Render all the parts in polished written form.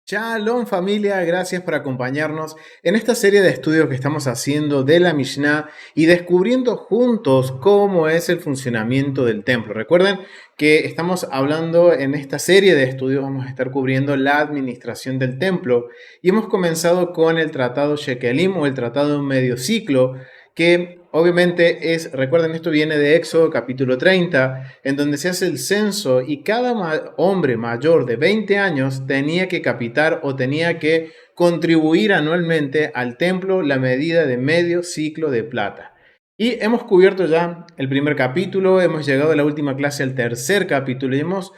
Shalom familia, gracias por acompañarnos en esta serie de estudios que estamos haciendo de la Mishnah y descubriendo juntos cómo es el funcionamiento del templo. Recuerden que estamos hablando en esta serie de estudios, vamos a estar cubriendo la administración del templo y hemos comenzado con el tratado Shekelim o el tratado de un medio ciclo que obviamente recuerden, esto viene de Éxodo capítulo 30, en donde se hace el censo y cada hombre mayor de 20 años tenía que capitar o tenía que contribuir anualmente al templo la medida de medio ciclo de plata. Y hemos cubierto ya el primer capítulo, hemos llegado a la última clase al tercer capítulo y hemos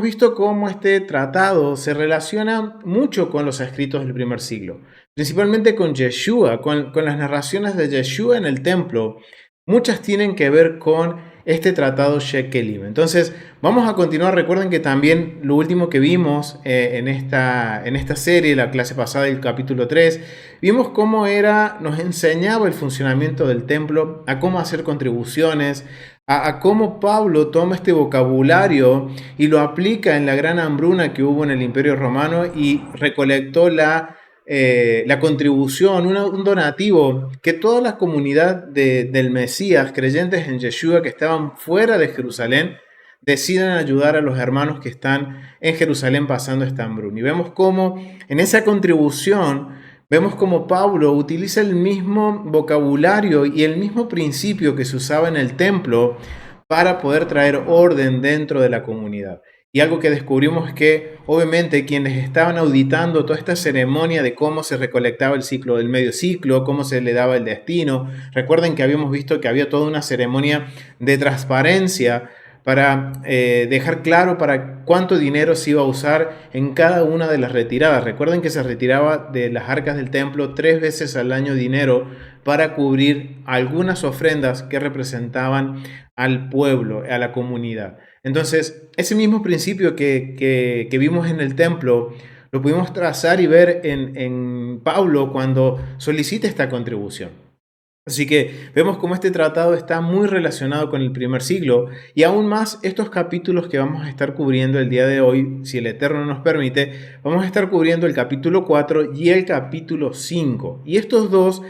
visto cómo este tratado se relaciona mucho con los escritos del primer siglo, principalmente con Yeshua, con las narraciones de Yeshua en el templo. Muchas tienen que ver con este tratado Shekelim. Entonces, vamos a continuar. Recuerden que también lo último que vimos en esta serie, la clase pasada, el capítulo 3, vimos cómo nos enseñaba el funcionamiento del templo, a cómo hacer contribuciones, a cómo Pablo toma este vocabulario y lo aplica en la gran hambruna que hubo en el Imperio Romano y recolectó la contribución, un donativo que toda la comunidad del Mesías, creyentes en Yeshua que estaban fuera de Jerusalén, decidan ayudar a los hermanos que están en Jerusalén pasando esta hambruna. Y vemos cómo en esa contribución, vemos cómo Pablo utiliza el mismo vocabulario y el mismo principio que se usaba en el templo para poder traer orden dentro de la comunidad. Y algo que descubrimos es que obviamente quienes estaban auditando toda esta ceremonia de cómo se recolectaba el ciclo del medio ciclo, cómo se le daba el destino, recuerden que habíamos visto que había toda una ceremonia de transparencia para dejar claro para cuánto dinero se iba a usar en cada una de las retiradas. Recuerden que se retiraba de las arcas del templo 3 veces al año dinero para cubrir algunas ofrendas que representaban al pueblo, a la comunidad. Entonces, ese mismo principio que vimos en el templo, lo pudimos trazar y ver en Pablo cuando solicita esta contribución. Así que vemos cómo este tratado está muy relacionado con el primer siglo y aún más estos capítulos que vamos a estar cubriendo el día de hoy, si el Eterno nos permite, vamos a estar cubriendo el capítulo 4 y el capítulo 5. Y estos dos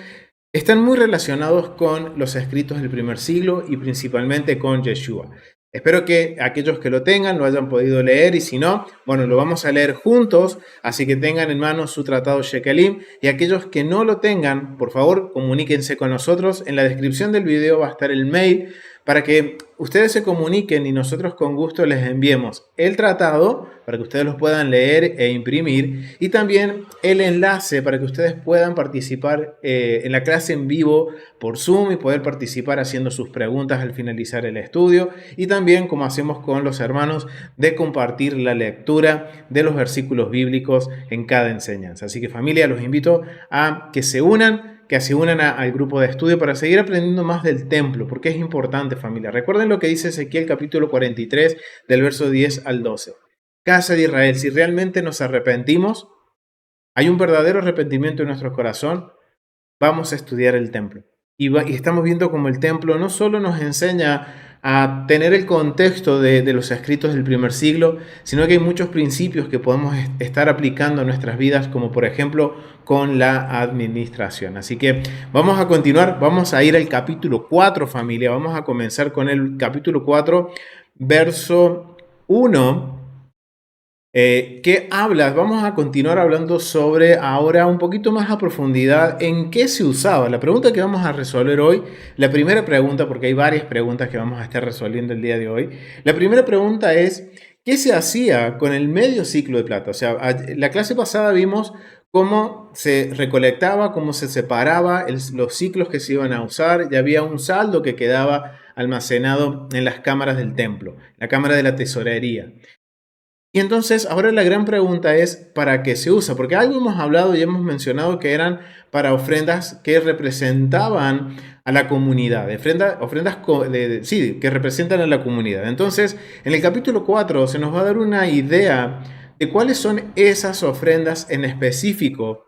están muy relacionados con los escritos del primer siglo y principalmente con Yeshua. Espero que aquellos que lo tengan lo hayan podido leer y si no, bueno, lo vamos a leer juntos, así que tengan en mano su tratado Shekelim y aquellos que no lo tengan, por favor, comuníquense con nosotros. En la descripción del video va a estar el mail para que ustedes se comuniquen y nosotros con gusto les enviemos el tratado para que ustedes los puedan leer e imprimir y también el enlace para que ustedes puedan participar en la clase en vivo por Zoom y poder participar haciendo sus preguntas al finalizar el estudio y también, como hacemos con los hermanos, de compartir la lectura de los versículos bíblicos en cada enseñanza. Así que familia, los invito a que se unan al grupo de estudio para seguir aprendiendo más del templo, porque es importante, familia. Recuerden lo que dice Ezequiel capítulo 43, del verso 10 al 12. Casa de Israel, si realmente nos arrepentimos, hay un verdadero arrepentimiento en nuestro corazón, vamos a estudiar el templo. Y estamos viendo cómo el templo no solo nos enseña a tener el contexto de los escritos del primer siglo, sino que hay muchos principios que podemos estar aplicando a nuestras vidas, como por ejemplo con la administración. Así que vamos a continuar, vamos a ir al capítulo 4, familia. Vamos a comenzar con el capítulo 4, verso 1. Vamos a continuar hablando sobre ahora un poquito más a profundidad en qué se usaba. La pregunta que vamos a resolver hoy, la primera pregunta, porque hay varias preguntas que vamos a estar resolviendo el día de hoy. La primera pregunta es, ¿qué se hacía con el medio ciclo de plata? O sea, la clase pasada vimos cómo se recolectaba, cómo se separaba los ciclos que se iban a usar, y había un saldo que quedaba almacenado en las cámaras del templo, la cámara de la tesorería. Y entonces ahora la gran pregunta es, ¿para qué se usa? Porque algo hemos hablado y hemos mencionado que eran para ofrendas que representaban a la comunidad, ofrendas que representan a la comunidad. Entonces, en el capítulo 4 se nos va a dar una idea de cuáles son esas ofrendas en específico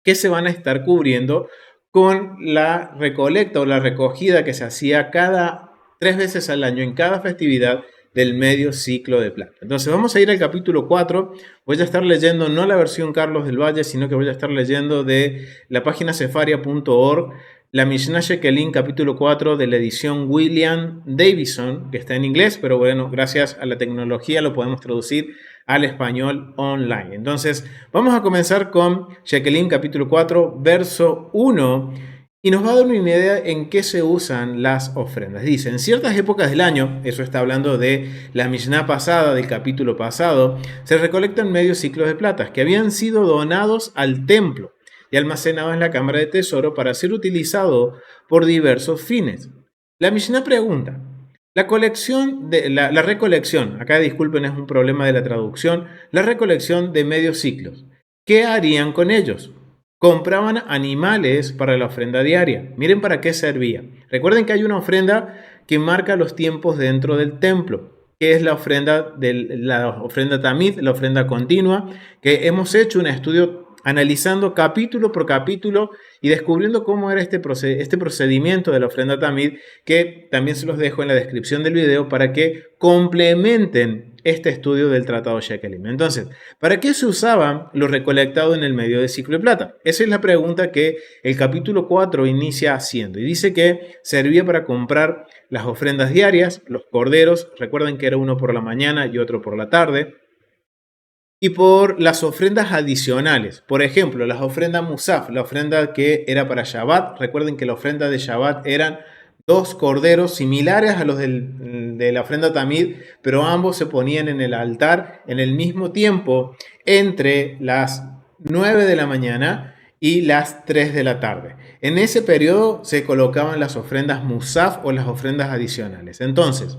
que se van a estar cubriendo con la recolecta o la recogida que se hacía cada 3 veces al año en cada festividad del medio ciclo de plata. Entonces vamos a ir al capítulo 4. Voy a estar leyendo no la versión Carlos del Valle, sino que voy a estar leyendo de la página sefaria.org la Mishnah Shekelim capítulo 4 de la edición William Davison, que está en inglés, pero bueno, gracias a la tecnología lo podemos traducir al español online. Entonces, vamos a comenzar con Shekelim capítulo 4, verso 1, y nos va a dar una idea en qué se usan las ofrendas. Dice, en ciertas épocas del año, eso está hablando de la Mishnah pasada, del capítulo pasado, se recolectan medio ciclos de plata que habían sido donados al templo y almacenado en la cámara de tesoro para ser utilizado por diversos fines. La Mishnah pregunta, la recolección, acá disculpen, es un problema de la traducción, la recolección de medios ciclos, ¿qué harían con ellos? Compraban animales para la ofrenda diaria. Miren para qué servía. Recuerden que hay una ofrenda que marca los tiempos dentro del templo, que es la ofrenda tamid, la ofrenda continua, que hemos hecho un estudio analizando capítulo por capítulo y descubriendo cómo era este procedimiento de la ofrenda tamid, que también se los dejo en la descripción del video para que complementen este estudio del Tratado Shekelim. Entonces, ¿para qué se usaba lo recolectado en el medio de ciclo de plata? Esa es la pregunta que el capítulo 4 inicia haciendo y dice que servía para comprar las ofrendas diarias, los corderos, recuerden que era uno por la mañana y otro por la tarde, y por las ofrendas adicionales. Por ejemplo, las ofrendas Musaf, la ofrenda que era para Shabbat. Recuerden que la ofrenda de Shabbat eran 2 corderos similares a los de la ofrenda Tamid, pero ambos se ponían en el altar en el mismo tiempo entre las 9 de la mañana y las 3 de la tarde. En ese periodo se colocaban las ofrendas Musaf o las ofrendas adicionales. Entonces,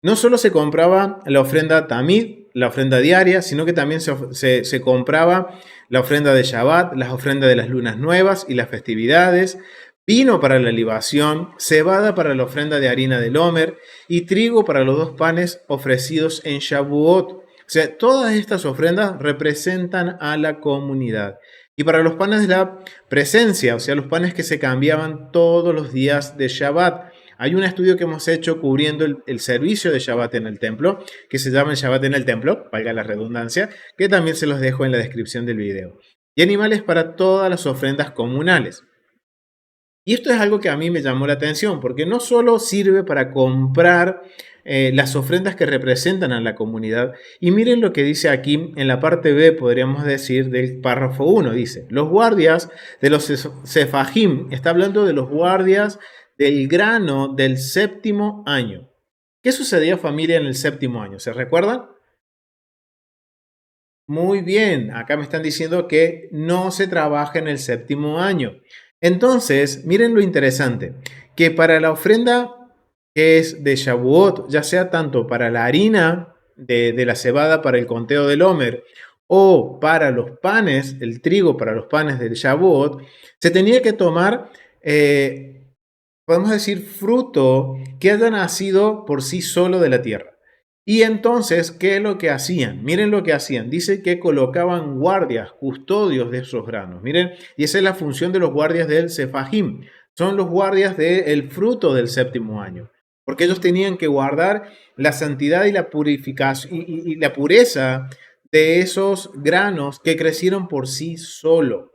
no solo se compraba la ofrenda Tamid, la ofrenda diaria, sino que también se compraba la ofrenda de Shabbat, las ofrendas de las lunas nuevas y las festividades, vino para la libación, cebada para la ofrenda de harina del Homer y trigo para los 2 panes ofrecidos en Shavuot. O sea, todas estas ofrendas representan a la comunidad. Y para los panes de la presencia, o sea, los panes que se cambiaban todos los días de Shabbat. Hay un estudio que hemos hecho cubriendo el servicio de Shabbat en el templo, que se llama el Shabbat en el templo, valga la redundancia, que también se los dejo en la descripción del video. Y animales para todas las ofrendas comunales. Y esto es algo que a mí me llamó la atención, porque no solo sirve para comprar las ofrendas que representan a la comunidad. Y miren lo que dice aquí en la parte B, podríamos decir, del párrafo 1. Dice, los guardias de los Sefajim, está hablando de los guardias del grano del 7º año. ¿Qué sucedía, familia, en el 7º año? ¿Se recuerdan? Muy bien, acá me están diciendo que no se trabaja en el 7º año. Entonces, miren lo interesante, que para la ofrenda que es de Shavuot, ya sea tanto para la harina de la cebada para el conteo del Homer o para los panes, el trigo para los panes del Shavuot, se tenía que tomar podemos decir, fruto que haya nacido por sí solo de la tierra. Y entonces, ¿qué es lo que hacían? Miren lo que hacían. Dice que colocaban guardias, custodios de esos granos. Miren, y esa es la función de los guardias del Sefajim. Son los guardias del fruto del 7º año. Porque ellos tenían que guardar la santidad y la purificación y la pureza de esos granos que crecieron por sí solo.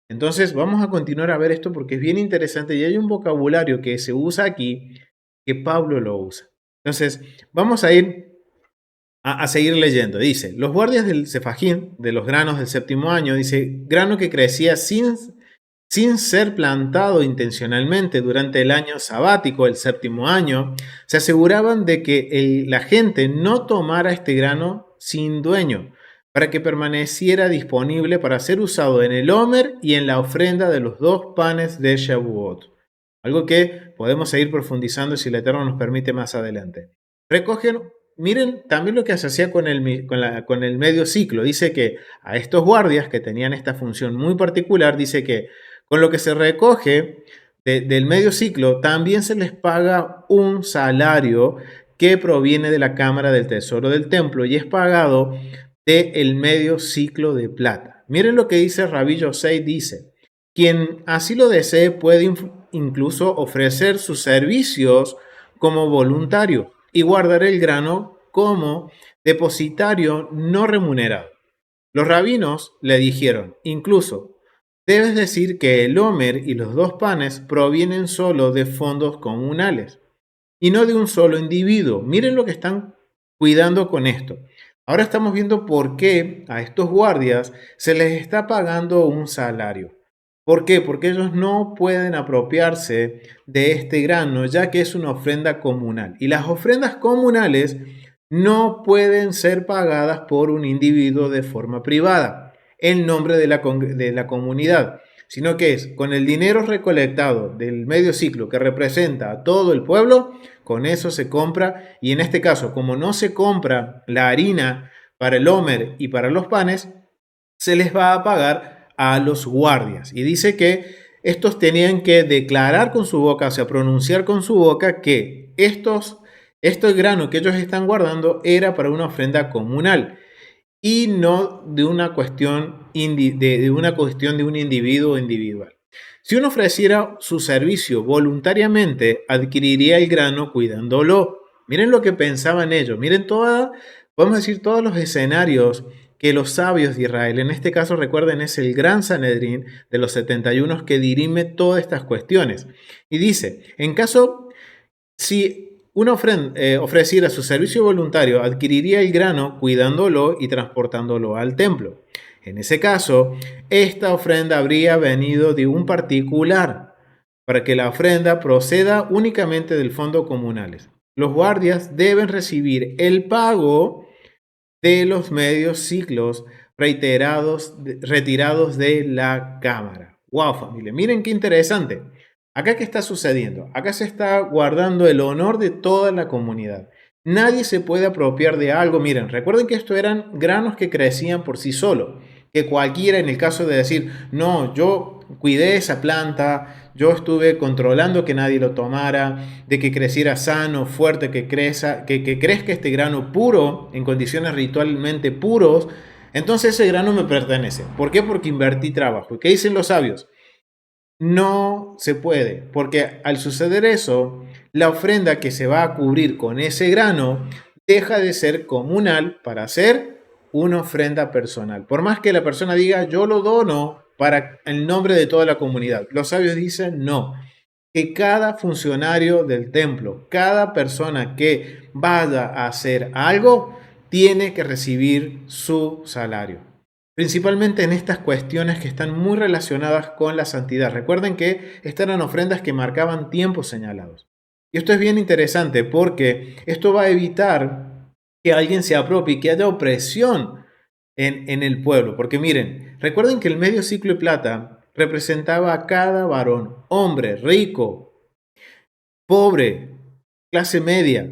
Entonces vamos a continuar a ver esto porque es bien interesante y hay un vocabulario que se usa aquí que Pablo lo usa. Entonces vamos a ir a seguir leyendo. Dice, los guardias del Sefajim, de los granos del 7º año, dice, grano que crecía sin ser plantado intencionalmente durante el año sabático, el 7º año, se aseguraban de que la gente no tomara este grano sin dueño, para que permaneciera disponible para ser usado en el Homer y en la ofrenda de los 2 panes de Shavuot. Algo que podemos seguir profundizando si el Eterno nos permite más adelante. Recogen, miren también lo que se hacía con el medio ciclo. Dice que a estos guardias que tenían esta función muy particular, dice que con lo que se recoge del medio ciclo también se les paga un salario que proviene de la cámara del tesoro del templo y es pagado del medio ciclo de plata. Miren lo que dice Rabbi Yosei, dice, quien así lo desee puede incluso ofrecer sus servicios como voluntario. y guardaré el grano como depositario no remunerado. Los rabinos le dijeron, incluso, debes decir que el homer y los 2 panes provienen solo de fondos comunales y no de un solo individuo. Miren lo que están cuidando con esto. Ahora estamos viendo por qué a estos guardias se les está pagando un salario. ¿Por qué? Porque ellos no pueden apropiarse de este grano, ya que es una ofrenda comunal. Y las ofrendas comunales no pueden ser pagadas por un individuo de forma privada, en nombre de la comunidad, sino que es con el dinero recolectado del medio ciclo que representa a todo el pueblo, con eso se compra. Y en este caso, como no se compra la harina para el homer y para los panes, se les va a pagar a los guardias. Y dice que estos tenían que declarar con su boca, o sea, pronunciar con su boca que este grano que ellos están guardando era para una ofrenda comunal y no de una cuestión de un individuo individual. Si uno ofreciera su servicio voluntariamente, adquiriría el grano cuidándolo. Miren lo que pensaban ellos, miren podemos decir, todos los escenarios que los sabios de Israel, en este caso recuerden, es el gran Sanedrín de los 71 que dirime todas estas cuestiones. Y dice, en caso, si una ofreciera su servicio voluntario, adquiriría el grano cuidándolo y transportándolo al templo. En ese caso, esta ofrenda habría venido de un particular, para que la ofrenda proceda únicamente del fondo comunales. Los guardias deben recibir el pago de los medios ciclos retirados de la cámara. ¡Wow, familia! Miren qué interesante. Acá, ¿qué está sucediendo? Acá se está guardando el honor de toda la comunidad. Nadie se puede apropiar de algo. Miren, recuerden que esto eran granos que crecían por sí solo. Que cualquiera, en el caso de decir, no, yo cuidé esa planta, yo estuve controlando que nadie lo tomara, de que creciera sano, fuerte, que crezca este grano puro, en condiciones ritualmente puros, entonces ese grano me pertenece. ¿Por qué? Porque invertí trabajo. ¿Y qué dicen los sabios? No se puede, porque al suceder eso, la ofrenda que se va a cubrir con ese grano deja de ser comunal para ser una ofrenda personal. Por más que la persona diga, yo lo dono para el nombre de toda la comunidad. Los sabios dicen, no, que cada funcionario del templo, cada persona que vaya a hacer algo, tiene que recibir su salario. Principalmente en estas cuestiones que están muy relacionadas con la santidad. Recuerden que estas eran ofrendas que marcaban tiempos señalados. Y esto es bien interesante porque esto va a evitar que alguien se apropie, que haya opresión en el pueblo. Porque miren, recuerden que el medio ciclo de plata representaba a cada varón, hombre, rico, pobre, clase media,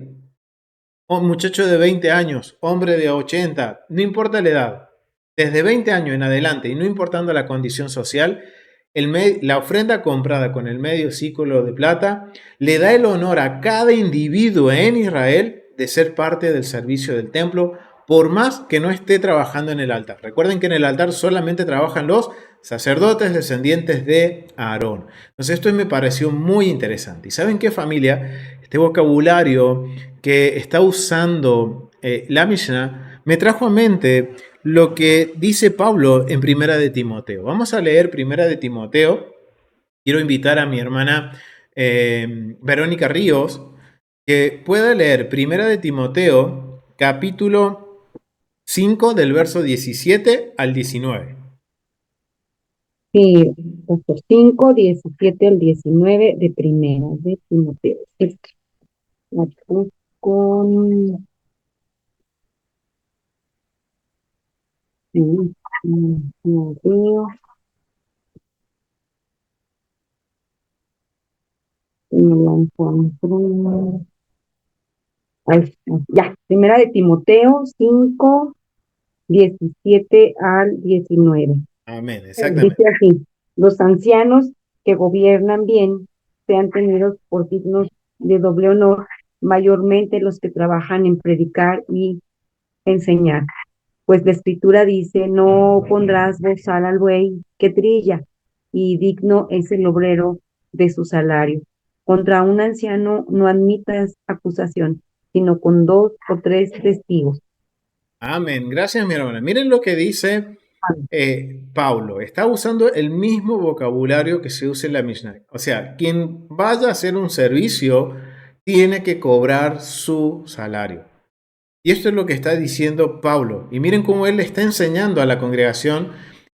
un muchacho de 20 años, hombre de 80, no importa la edad, desde 20 años en adelante y no importando la condición social, la ofrenda comprada con el medio ciclo de plata le da el honor a cada individuo en Israel de ser parte del servicio del templo, por más que no esté trabajando en el altar. Recuerden que en el altar solamente trabajan los sacerdotes descendientes de Aarón. Entonces esto me pareció muy interesante. ¿Y saben qué, familia? Este vocabulario que está usando la Mishnah me trajo a mente lo que dice Pablo en Primera de Timoteo. Vamos a leer Primera de Timoteo. Quiero invitar a mi hermana Verónica Ríos que pueda leer Primera de Timoteo, capítulo 5, del verso 17 al 19. Sí, versos 5, 17 al 19 de Primera de Timoteo. Con... Timoteo, me la encontré. Ya, Primera de Timoteo 5, 17 al 19. Amén, Dice exactamente. así: los ancianos que gobiernan bien sean tenidos por dignos de doble honor, mayormente los que trabajan en predicar y enseñar. Pues la escritura dice: no pondrás bozal al buey que trilla, y digno es el obrero de su salario. Contra un anciano no admitas acusación, sino con 2 o 3 testigos. Amén. Gracias, mi hermana. Miren lo que dice Pablo. Está usando el mismo vocabulario que se usa en la Mishnah. O sea, quien vaya a hacer un servicio tiene que cobrar su salario. Y esto es lo que está diciendo Pablo. Y miren cómo él le está enseñando a la congregación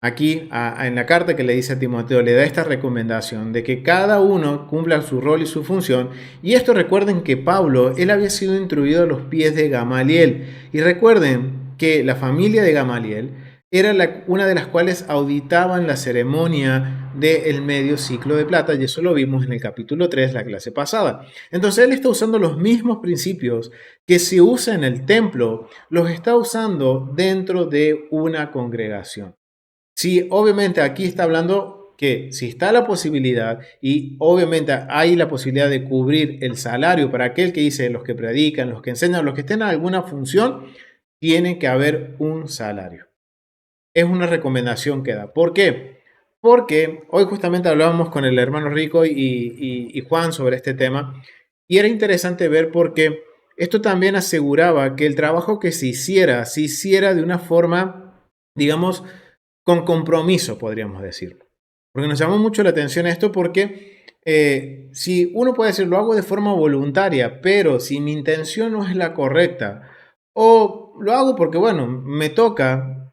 aquí en la carta que le dice a Timoteo, le da esta recomendación de que cada uno cumpla su rol y su función. Y esto recuerden que Pablo, él había sido instruido a los pies de Gamaliel. Y recuerden que la familia de Gamaliel era una de las cuales auditaban la ceremonia del medio ciclo de plata, y eso lo vimos en el capítulo 3, la clase pasada. Entonces él está usando los mismos principios que se usa en el templo, los está usando dentro de una congregación. Sí, obviamente aquí está hablando que si está la posibilidad y obviamente hay la posibilidad de cubrir el salario para aquel que dice los que predican, los que enseñan, los que estén en alguna función, tiene que haber un salario. Es una recomendación que da. ¿Por qué? Porque hoy justamente hablábamos con el hermano Rico y Juan sobre este tema y era interesante ver porque esto también aseguraba que el trabajo que se hiciera de una forma, digamos, con compromiso, podríamos decirlo. Porque nos llamó mucho la atención esto porque si uno puede decir lo hago de forma voluntaria, pero si mi intención no es la correcta, o lo hago porque, bueno, me toca,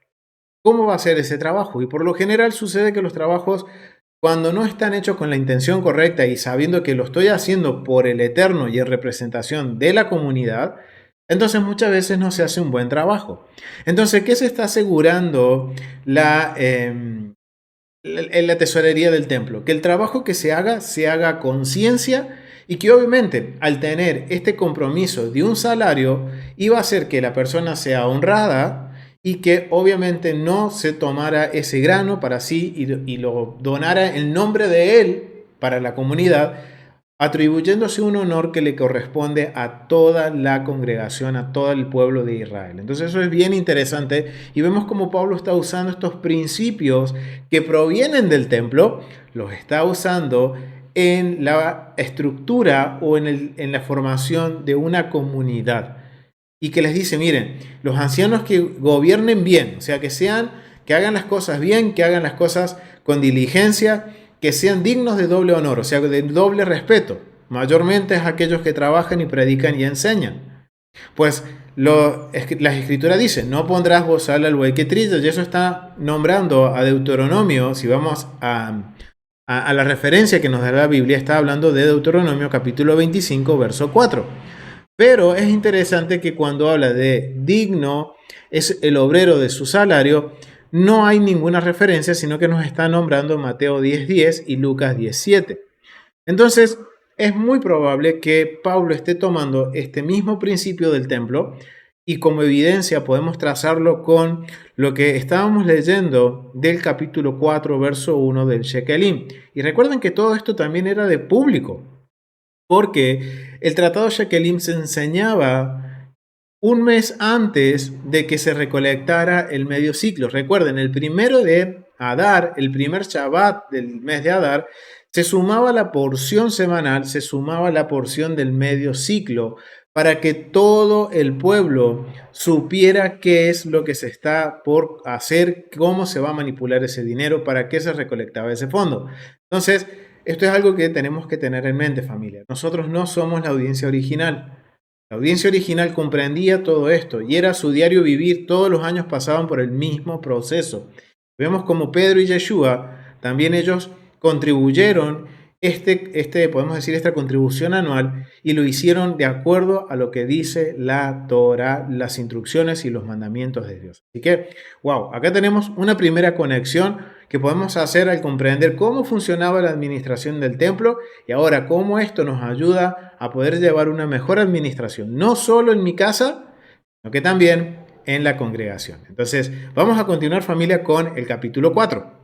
¿cómo va a ser ese trabajo? Y por lo general sucede que los trabajos, cuando no están hechos con la intención correcta y sabiendo que lo estoy haciendo por el Eterno y en representación de la comunidad, entonces muchas veces no se hace un buen trabajo. Entonces, ¿qué se está asegurando en la tesorería del templo? Que el trabajo que se haga a conciencia y que obviamente al tener este compromiso de un salario iba a hacer que la persona sea honrada y que obviamente no se tomara ese grano para sí y lo donara en nombre de él para la comunidad, atribuyéndose un honor que le corresponde a toda la congregación, a todo el pueblo de Israel. Entonces eso es bien interesante y vemos cómo Pablo está usando estos principios que provienen del templo, los está usando en la estructura o en la formación de una comunidad. Y que les dice, miren, los ancianos que gobiernen bien, o sea, que hagan las cosas bien, que hagan las cosas con diligencia, que sean dignos de doble honor, o sea, de doble respeto. Mayormente es aquellos que trabajan y predican y enseñan. Pues las escrituras dicen, no pondrás bozal al buey que trilla, y eso está nombrando a Deuteronomio. Si vamos a la referencia que nos da la Biblia, está hablando de Deuteronomio capítulo 25, verso 4. Pero es interesante que cuando habla de digno es el obrero de su salario, no hay ninguna referencia, sino que nos está nombrando Mateo 10:10 y Lucas 10:7. Entonces, es muy probable que Pablo esté tomando este mismo principio del templo y como evidencia podemos trazarlo con lo que estábamos leyendo del capítulo 4, verso 1 del Shekelim. Y recuerden que todo esto también era de público, porque el tratado Shekelim se enseñaba un mes antes de que se recolectara el medio ciclo. Recuerden, el primero de Adar, el primer Shabbat del mes de Adar, se sumaba la porción semanal, se sumaba la porción del medio ciclo, para que todo el pueblo supiera qué es lo que se está por hacer, cómo se va a manipular ese dinero, para qué se recolectaba ese fondo. Entonces, esto es algo que tenemos que tener en mente, familia. Nosotros no somos la audiencia original. La audiencia original comprendía todo esto y era su diario vivir. Todos los años pasaban por el mismo proceso. Vemos como Pedro y Yeshua, también ellos contribuyeron podemos decir, esta contribución anual y lo hicieron de acuerdo a lo que dice la Torah, las instrucciones y los mandamientos de Dios. Así que, wow, acá tenemos una primera conexión que podemos hacer al comprender cómo funcionaba la administración del templo y ahora cómo esto nos ayuda a poder llevar una mejor administración, no solo en mi casa, sino que también en la congregación. Entonces, vamos a continuar, familia, con el capítulo 4.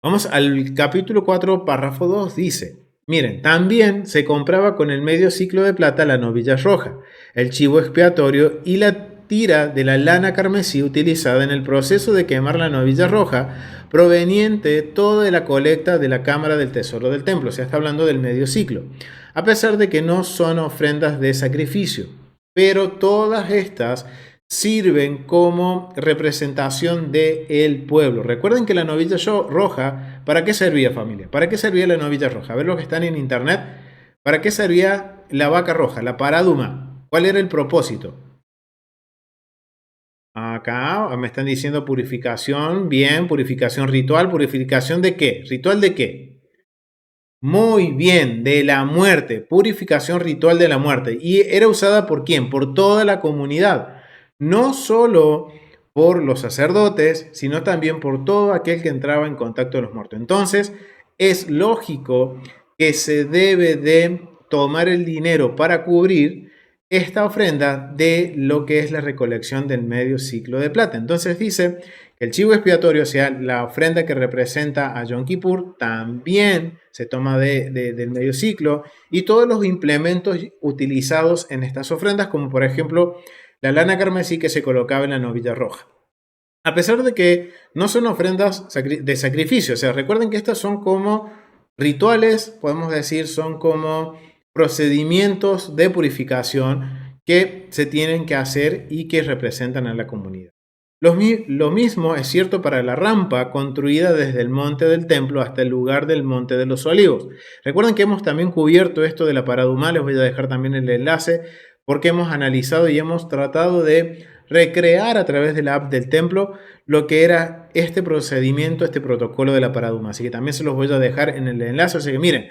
Vamos al capítulo 4, párrafo 2, dice, miren, también se compraba con el medio ciclo de plata la novilla roja, el chivo expiatorio y la tira de la lana carmesí utilizada en el proceso de quemar la novilla roja, proveniente todo de la colecta de la cámara del tesoro del templo, o sea, está hablando del medio ciclo, a pesar de que no son ofrendas de sacrificio. pero todas estas sirven como representación del pueblo. Recuerden que la novilla roja, ¿para qué servía, familia? ¿Para qué servía la novilla roja? A ver los que están en internet, ¿para qué servía la vaca roja, la paraduma? ¿Cuál era el propósito? Acá me están diciendo purificación, bien, purificación ritual, ¿purificación de qué? ¿Ritual de qué? Muy bien, de la muerte, purificación ritual de la muerte. ¿Y era usada por quién? Por toda la comunidad. No solo por los sacerdotes, sino también por todo aquel que entraba en contacto con los muertos. Entonces, es lógico que se debe de tomar el dinero para cubrir esta ofrenda de lo que es la recolección del medio ciclo de plata. Entonces dice que el chivo expiatorio, o sea, la ofrenda que representa a Yom Kippur, también se toma del medio ciclo, y todos los implementos utilizados en estas ofrendas, como por ejemplo la lana carmesí que se colocaba en la novilla roja. A pesar de que no son ofrendas de sacrificio, o sea, recuerden que estas son como rituales, podemos decir, son como procedimientos de purificación que se tienen que hacer y que representan a la comunidad. Lo mismo es cierto para la rampa construida desde el monte del templo hasta el lugar del monte de los olivos. Recuerden que hemos también cubierto esto de la paraduma, les voy a dejar también el enlace, porque hemos analizado y hemos tratado de recrear a través de la app del templo lo que era este procedimiento, este protocolo de la paraduma. Así que también se los voy a dejar en el enlace. Así que miren,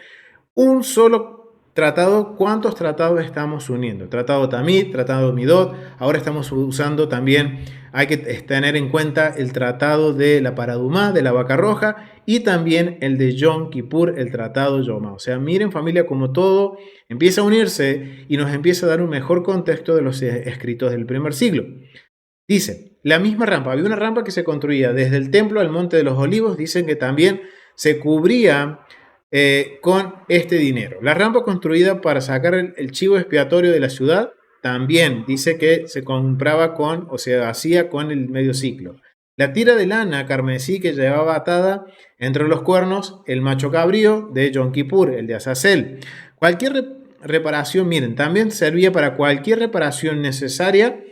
un solo tratado, ¿cuántos tratados estamos uniendo? Tratado Tamid, tratado Midot, ahora estamos usando también, hay que tener en cuenta el tratado de la Paradumá, de la vaca roja, y también el de Yom Kippur, el tratado Yomá. O sea, miren familia, como todo empieza a unirse y nos empieza a dar un mejor contexto de los escritos del primer siglo. Dice, la misma rampa, había una rampa que se construía desde el templo al Monte de los Olivos, dicen que también se cubría con este dinero. La rampa construida para sacar el chivo expiatorio de la ciudad también dice que se compraba con, o se hacía con el medio ciclo. La tira de lana carmesí que llevaba atada entre los cuernos el macho cabrío de Yom Kippur, el de Azazel. Cualquier reparación, miren, también servía para cualquier reparación necesaria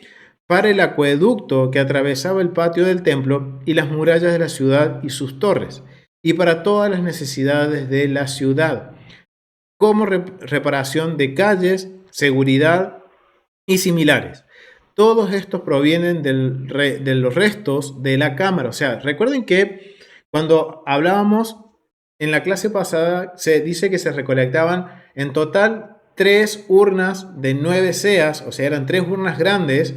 para el acueducto que atravesaba el patio del templo y las murallas de la ciudad y sus torres, y para todas las necesidades de la ciudad, como reparación de calles, seguridad y similares. Todos estos provienen de los restos de la cámara. O sea, recuerden que cuando hablábamos en la clase pasada, se dice que se recolectaban en total 3 urnas de 9 seas, o sea, eran 3 urnas grandes,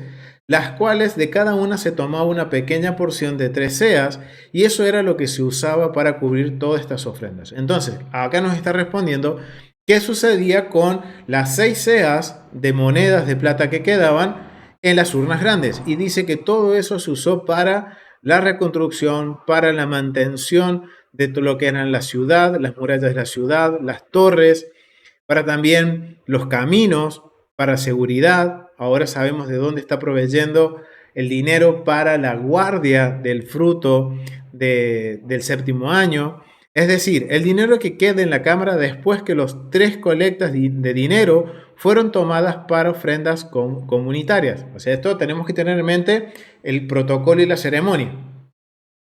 las cuales de cada una se tomaba una pequeña porción de 3 seas, y eso era lo que se usaba para cubrir todas estas ofrendas. Entonces, acá nos está respondiendo qué sucedía con las 6 seas de monedas de plata que quedaban en las urnas grandes, y dice que todo eso se usó para la reconstrucción, para la mantención de todo lo que eran la ciudad, las murallas de la ciudad, las torres, para también los caminos, para seguridad. Ahora sabemos de dónde está proveyendo el dinero para la guardia del fruto del séptimo año. Es decir, el dinero que queda en la cámara después que los 3 colectas de dinero fueron tomadas para ofrendas comunitarias. O sea, esto tenemos que tener en mente el protocolo y la ceremonia,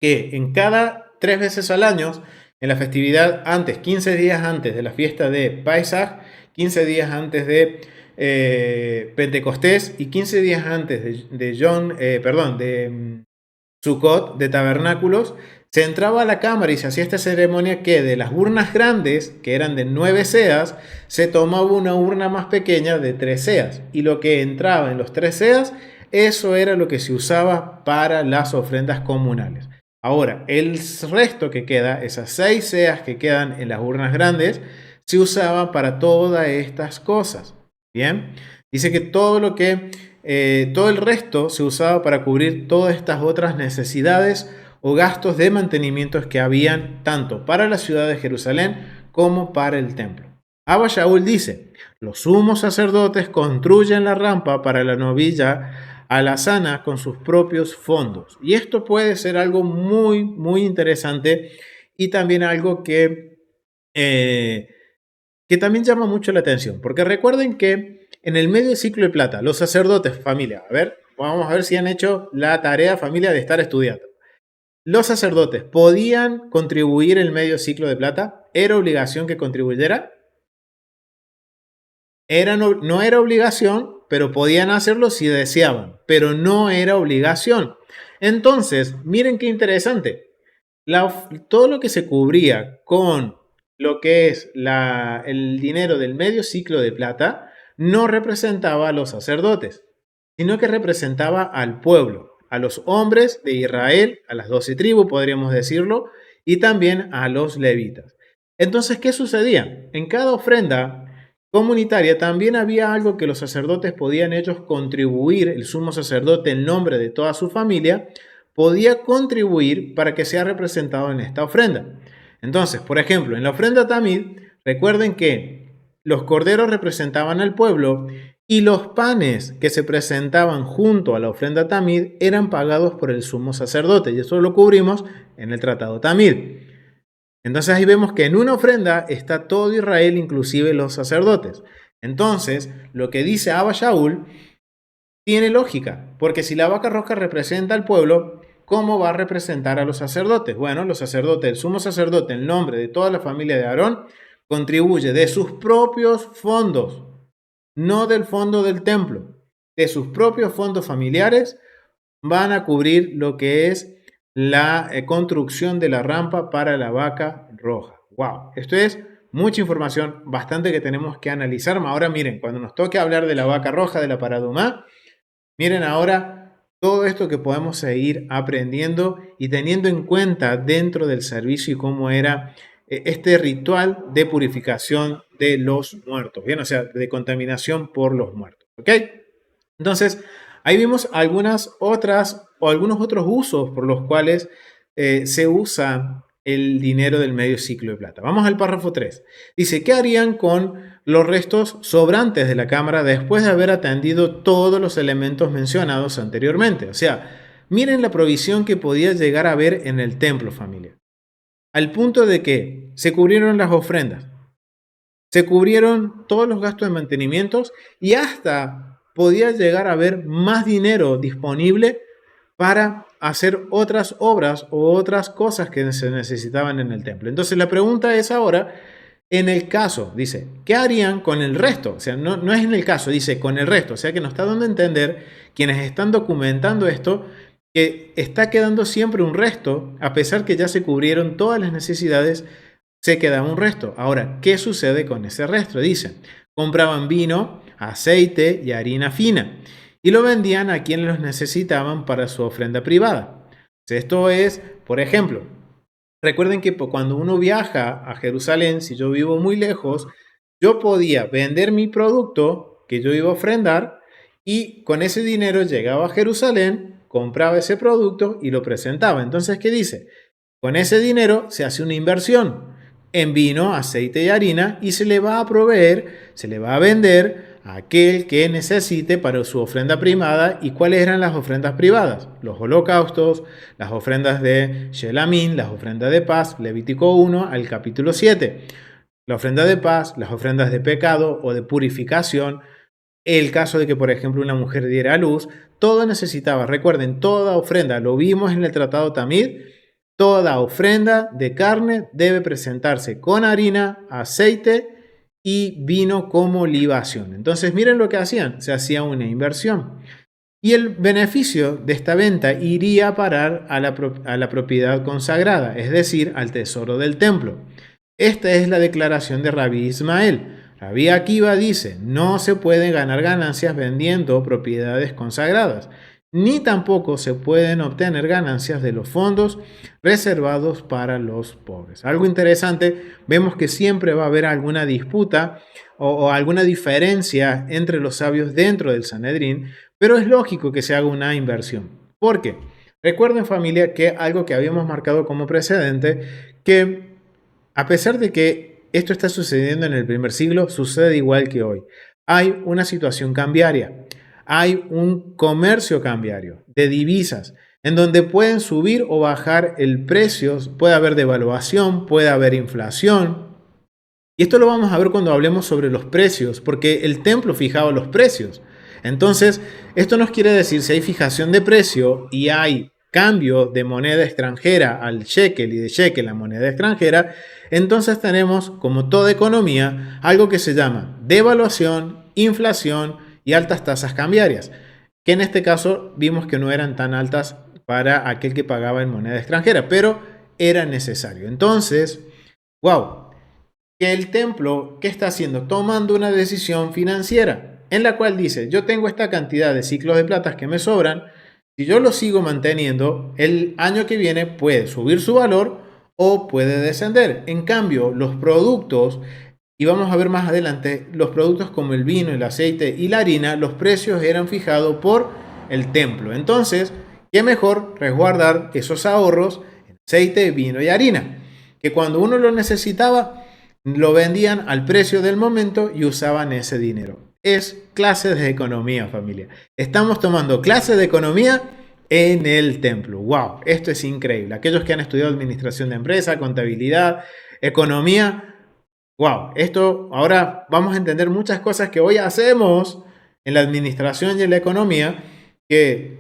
que en cada 3 veces al año, en la festividad antes, 15 días antes de la fiesta de Pesaj, 15 días antes de Pentecostés y 15 días antes de Sukkot, de tabernáculos, se entraba a la cámara y se hacía esta ceremonia que de las urnas grandes, que eran de 9 seas, se tomaba una urna más pequeña de 3 seas. Y lo que entraba en los 3 seas, eso era lo que se usaba para las ofrendas comunales. Ahora, el resto que queda, esas 6 seas que quedan en las urnas grandes, se usaba para todas estas cosas. Bien, dice que todo el resto se usaba para cubrir todas estas otras necesidades o gastos de mantenimientos que habían tanto para la ciudad de Jerusalén como para el templo. Abba Shaul dice, los sumos sacerdotes construyen la rampa para la novilla alazana con sus propios fondos. Y esto puede ser algo muy, muy interesante y también algo que también llama mucho la atención, porque recuerden que en el medio ciclo de plata, los sacerdotes, familia, a ver, vamos a ver si han hecho la tarea, familia, de estar estudiando. ¿Los sacerdotes podían contribuir el medio ciclo de plata? ¿Era obligación que contribuyera? No era obligación, pero podían hacerlo si deseaban, pero no era obligación. Entonces, miren qué interesante. Todo lo que se cubría con lo que es el dinero del medio ciclo de plata no representaba a los sacerdotes, sino que representaba al pueblo, a los hombres de Israel, a las 12 tribus, podríamos decirlo, y también a los levitas. Entonces, ¿qué sucedía? En cada ofrenda comunitaria también había algo que los sacerdotes podían ellos contribuir, el sumo sacerdote en nombre de toda su familia, podía contribuir para que sea representado en esta ofrenda. Entonces, por ejemplo, en la ofrenda Tamid, recuerden que los corderos representaban al pueblo y los panes que se presentaban junto a la ofrenda Tamid eran pagados por el sumo sacerdote, y eso lo cubrimos en el tratado Tamid. Entonces ahí vemos que en una ofrenda está todo Israel, inclusive los sacerdotes. Entonces, lo que dice Abba Shaul tiene lógica, porque si la vaca roja representa al pueblo, ¿cómo va a representar a los sacerdotes? Bueno, los sacerdotes, el sumo sacerdote, en nombre de toda la familia de Aarón, contribuye de sus propios fondos, no del fondo del templo, de sus propios fondos familiares, van a cubrir lo que es la construcción de la rampa para la vaca roja. ¡Wow! Esto es mucha información, bastante que tenemos que analizar. Ahora miren, cuando nos toque hablar de la vaca roja, de la paradumá, miren ahora todo esto que podemos seguir aprendiendo y teniendo en cuenta dentro del servicio y cómo era este ritual de purificación de los muertos, ¿bien? O sea, de contaminación por los muertos, ¿ok? Entonces, ahí vimos algunas otras o algunos otros usos por los cuales se usa el dinero del medio ciclo de plata. Vamos al párrafo 3. Dice, ¿qué harían con los restos sobrantes de la cámara después de haber atendido todos los elementos mencionados anteriormente? O sea, miren la provisión que podía llegar a haber en el templo, familia. Al punto de que se cubrieron las ofrendas, se cubrieron todos los gastos de mantenimiento y hasta podía llegar a haber más dinero disponible para hacer otras obras o otras cosas que se necesitaban en el templo. Entonces la pregunta es ahora, en el caso, dice, ¿qué harían con el resto? O sea, no es en el caso, dice con el resto. O sea que nos está dando a entender quienes están documentando esto, que está quedando siempre un resto, a pesar que ya se cubrieron todas las necesidades, se quedaba un resto. Ahora, ¿qué sucede con ese resto? Dicen, compraban vino, aceite y harina fina y lo vendían a quienes los necesitaban para su ofrenda privada. Esto es, por ejemplo, recuerden que cuando uno viaja a Jerusalén, si yo vivo muy lejos, yo podía vender mi producto que yo iba a ofrendar y con ese dinero llegaba a Jerusalén, compraba ese producto y lo presentaba. Entonces, ¿qué dice? Con ese dinero se hace una inversión en vino, aceite y harina y se le va a proveer, se le va a vender a aquel que necesite para su ofrenda privada. ¿Y cuáles eran las ofrendas privadas? Los holocaustos, las ofrendas de Shelamín, las ofrendas de paz, Levítico 1 al capítulo 7. La ofrenda de paz, las ofrendas de pecado o de purificación, el caso de que, por ejemplo, una mujer diera a luz, todo necesitaba, recuerden, toda ofrenda, lo vimos en el tratado Tamid, toda ofrenda de carne debe presentarse con harina, aceite y vino como libación. Entonces, miren lo que hacían. Se hacía una inversión. Y el beneficio de esta venta iría a parar a la propiedad consagrada, es decir, al tesoro del templo. Esta es la declaración de Rabí Ismael. Rabí Akiva dice, no se pueden ganar ganancias vendiendo propiedades consagradas, ni tampoco se pueden obtener ganancias de los fondos reservados para los pobres. Algo interesante, vemos que siempre va a haber alguna disputa o alguna diferencia entre los sabios dentro del Sanedrín, pero es lógico que se haga una inversión. ¿Por qué? Recuerden, familia, que algo que habíamos marcado como precedente, que a pesar de que esto está sucediendo en el primer siglo, sucede igual que hoy. Hay una situación cambiaria. Hay un comercio cambiario de divisas en donde pueden subir o bajar el precio, puede haber devaluación, puede haber inflación. Y esto lo vamos a ver cuando hablemos sobre los precios, porque el templo fijaba los precios. Entonces, esto nos quiere decir si hay fijación de precio y hay cambio de moneda extranjera al shekel y de shekel a moneda extranjera, entonces tenemos, como toda economía, algo que se llama devaluación, inflación y altas tasas cambiarias, que en este caso vimos que no eran tan altas para aquel que pagaba en moneda extranjera, pero era necesario. Entonces, wow, que el templo, ¿qué está haciendo? Tomando una decisión financiera en la cual dice, yo tengo esta cantidad de ciclos de platas que me sobran, si yo lo sigo manteniendo, el año que viene puede subir su valor o puede descender. En cambio, los productos, y vamos a ver más adelante, los productos como el vino, el aceite y la harina, los precios eran fijados por el templo. Entonces, ¿qué mejor resguardar esos ahorros en aceite, vino y harina? Que cuando uno lo necesitaba, lo vendían al precio del momento y usaban ese dinero. Es clases de economía, familia. Estamos tomando clases de economía en el templo. ¡Wow! Esto es increíble. Aquellos que han estudiado administración de empresa, contabilidad, economía, ¡wow! Esto ahora vamos a entender muchas cosas que hoy hacemos en la administración y en la economía que